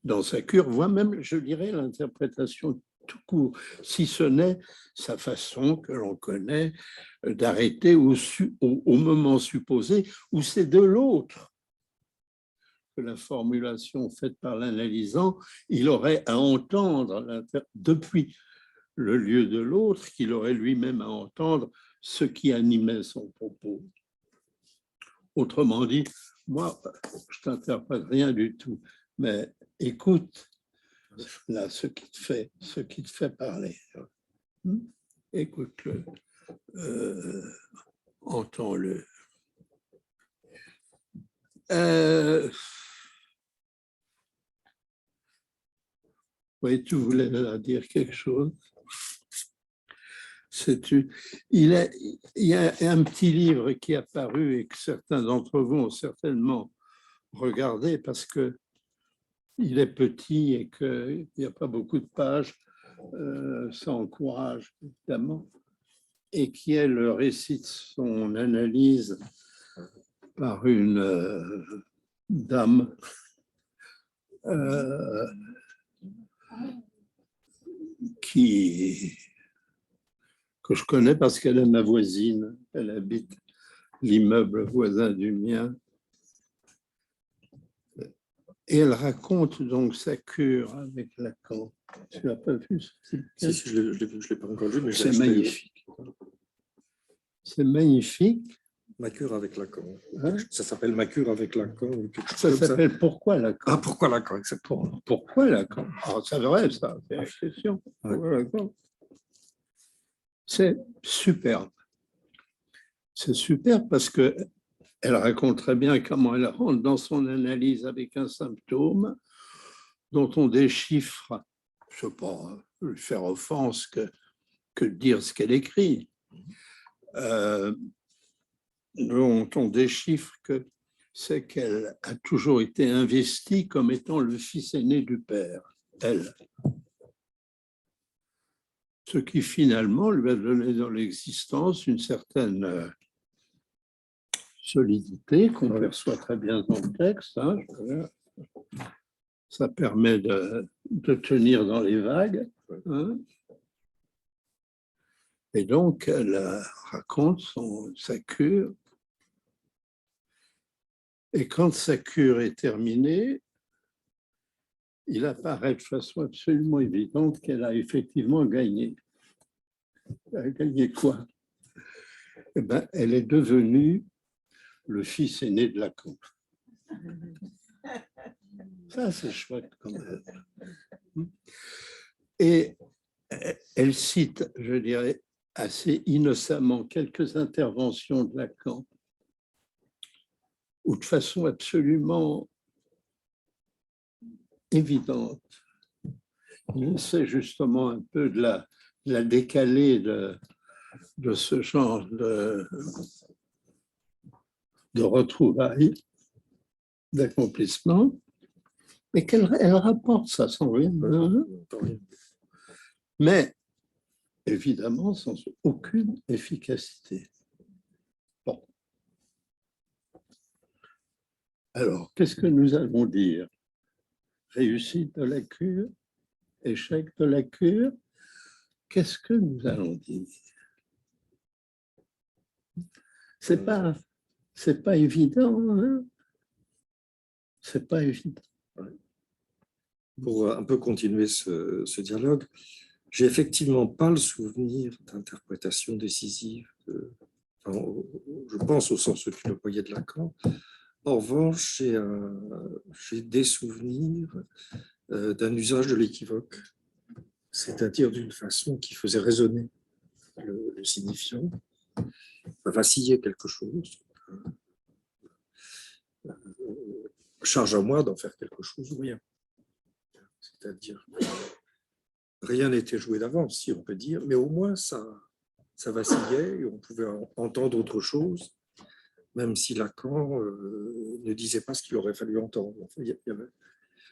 dans sa cure, voire même, je dirais, l'interprétation tout court, si ce n'est sa façon que l'on connaît d'arrêter au moment supposé où c'est de l'autre que la formulation faite par l'analysant, il aurait à entendre depuis le lieu de l'autre, qu'il aurait lui-même à entendre ce qui animait son propos. Autrement dit, moi, je t'interprète rien du tout, mais écoute là ce qui te fait parler. Écoute-le, entends-le. Oui, tu voulais là dire quelque chose. Il y a un petit livre qui est apparu et que certains d'entre vous ont certainement regardé parce que il est petit et qu'il n'y a pas beaucoup de pages, ça encourage évidemment, et qui est le récit de son analyse par une dame que je connais parce qu'elle est ma voisine, elle habite l'immeuble voisin du mien. Et elle raconte donc sa cure avec Lacan. Tu l'as pas vu? Si, je l'ai pas encore lu, mais c'est magnifique. C'est magnifique. Ma cure avec Lacan. Hein? Ça s'appelle Ma cure avec Lacan. Ça s'appelle Pourquoi Lacan? Ah, pourquoi Lacan? Pourquoi Lacan? C'est vrai, ça, c'est la question. Ouais. C'est superbe. C'est superbe parce que elle raconte très bien comment elle rentre dans son analyse avec un symptôme dont on déchiffre, je ne sais pas lui faire offense que de dire ce qu'elle écrit, dont on déchiffre que c'est qu'elle a toujours été investie comme étant le fils aîné du père, elle. Ce qui finalement lui a donné dans l'existence une certaine solidité qu'on perçoit très bien dans le texte. Hein, ça permet de tenir dans les vagues. Hein. Et donc, elle raconte sa cure. Et quand sa cure est terminée, il apparaît de façon absolument évidente qu'elle a effectivement gagné. Elle a gagné quoi? Eh bien, elle est devenue le fils aîné de Lacan. Ça, c'est chouette quand même. Et elle cite, je dirais, assez innocemment quelques interventions de Lacan où de façon absolument évidente, il essaie justement un peu de la décaler de ce genre de retrouvailles, d'accomplissement, et elle rapporte ça sans rien. Mais évidemment sans aucune efficacité. Bon. Alors, qu'est-ce que nous allons dire? Réussite de la cure? Échec de la cure? Qu'est-ce que nous allons dire? C'est pas évident, hein? C'est pas évident. Pour un peu continuer ce dialogue, j'ai effectivement pas le souvenir d'interprétation décisive, je pense au sens où tu le voyais de Lacan. En revanche, j'ai des souvenirs d'un usage de l'équivoque, c'est-à-dire d'une façon qui faisait résonner le signifiant, vaciller quelque chose. charge à moi d'en faire quelque chose ou rien. C'est-à-dire que rien n'était joué d'avance, si on peut dire, mais au moins ça vacillait et on pouvait entendre autre chose, même si Lacan ne disait pas ce qu'il aurait fallu entendre. Enfin, il y avait...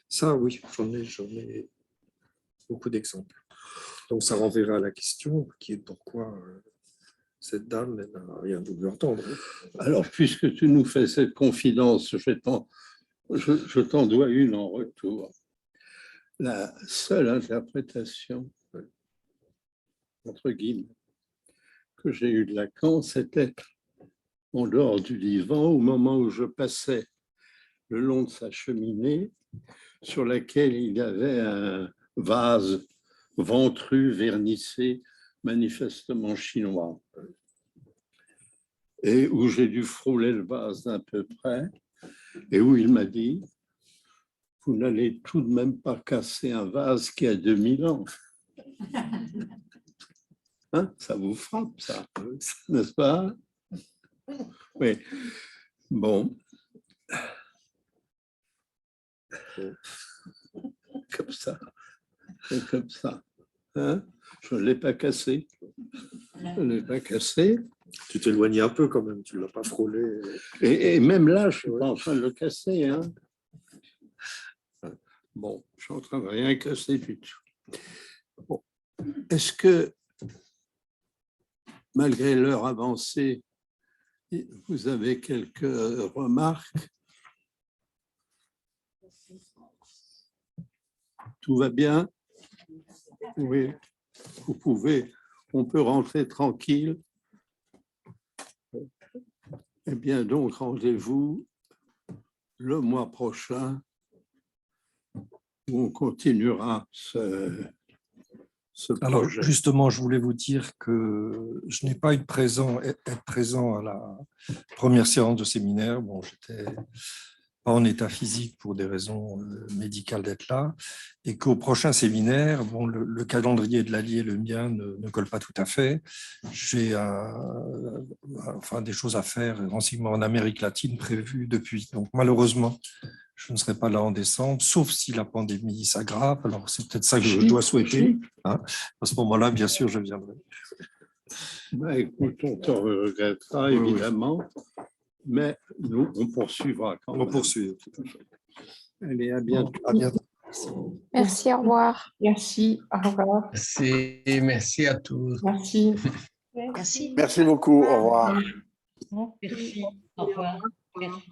Ça, oui, j'en ai beaucoup d'exemples. Donc ça renverra à la question qui est pourquoi cette dame n'a rien voulu entendre. Alors, puisque tu nous fais cette confidence, je t'en dois une en retour. La seule interprétation, entre guillemets, que j'ai eue de Lacan, c'était en dehors du divan, au moment où je passais le long de sa cheminée, sur laquelle il y avait un vase ventru, vernissé, manifestement chinois, et où j'ai dû frôler le vase d'un peu près, et où il m'a dit « Vous n'allez tout de même pas casser un vase qui a 2000 ans. » Hein, ça vous frappe, ça, n'est-ce pas? Oui. Bon. Comme ça. Comme ça. Hein? Je ne l'ai pas cassé. Je ne l'ai pas cassé. Tu t'éloignes un peu quand même, tu ne l'as pas frôlé. Et même là, je ne suis pas en train de le casser. Hein? Bon, je suis en train de rien casser du tout. Bon. Est-ce que, malgré l'heure avancée, vous avez quelques remarques? Tout va bien? Oui, vous pouvez, on peut rentrer tranquille. Eh bien, donc, rendez-vous le mois prochain où on continuera ce Alors, projet. justement, je voulais vous dire que je n'ai pas eu être présent à la première séance de séminaire. Bon, j'étais pas en état physique pour des raisons médicales d'être là, et qu'au prochain séminaire, bon, le calendrier de l'Allier et le mien ne collent pas tout à fait. J'ai enfin, des choses à faire, renseignements en Amérique latine prévues depuis. Donc, malheureusement, je ne serai pas là en décembre, sauf si la pandémie s'aggrave. Alors, c'est peut-être ça que je dois souhaiter. Hein. À ce moment-là, bien sûr, je viendrai. Ben, écoute, on te regrettera, évidemment, mais nous, on poursuivra quand même. On poursuit. Allez, à bientôt. À bientôt. Merci, au revoir. Merci, au revoir. Merci à tous. Merci. Merci. Merci beaucoup. Au revoir. Merci. Au revoir. Merci.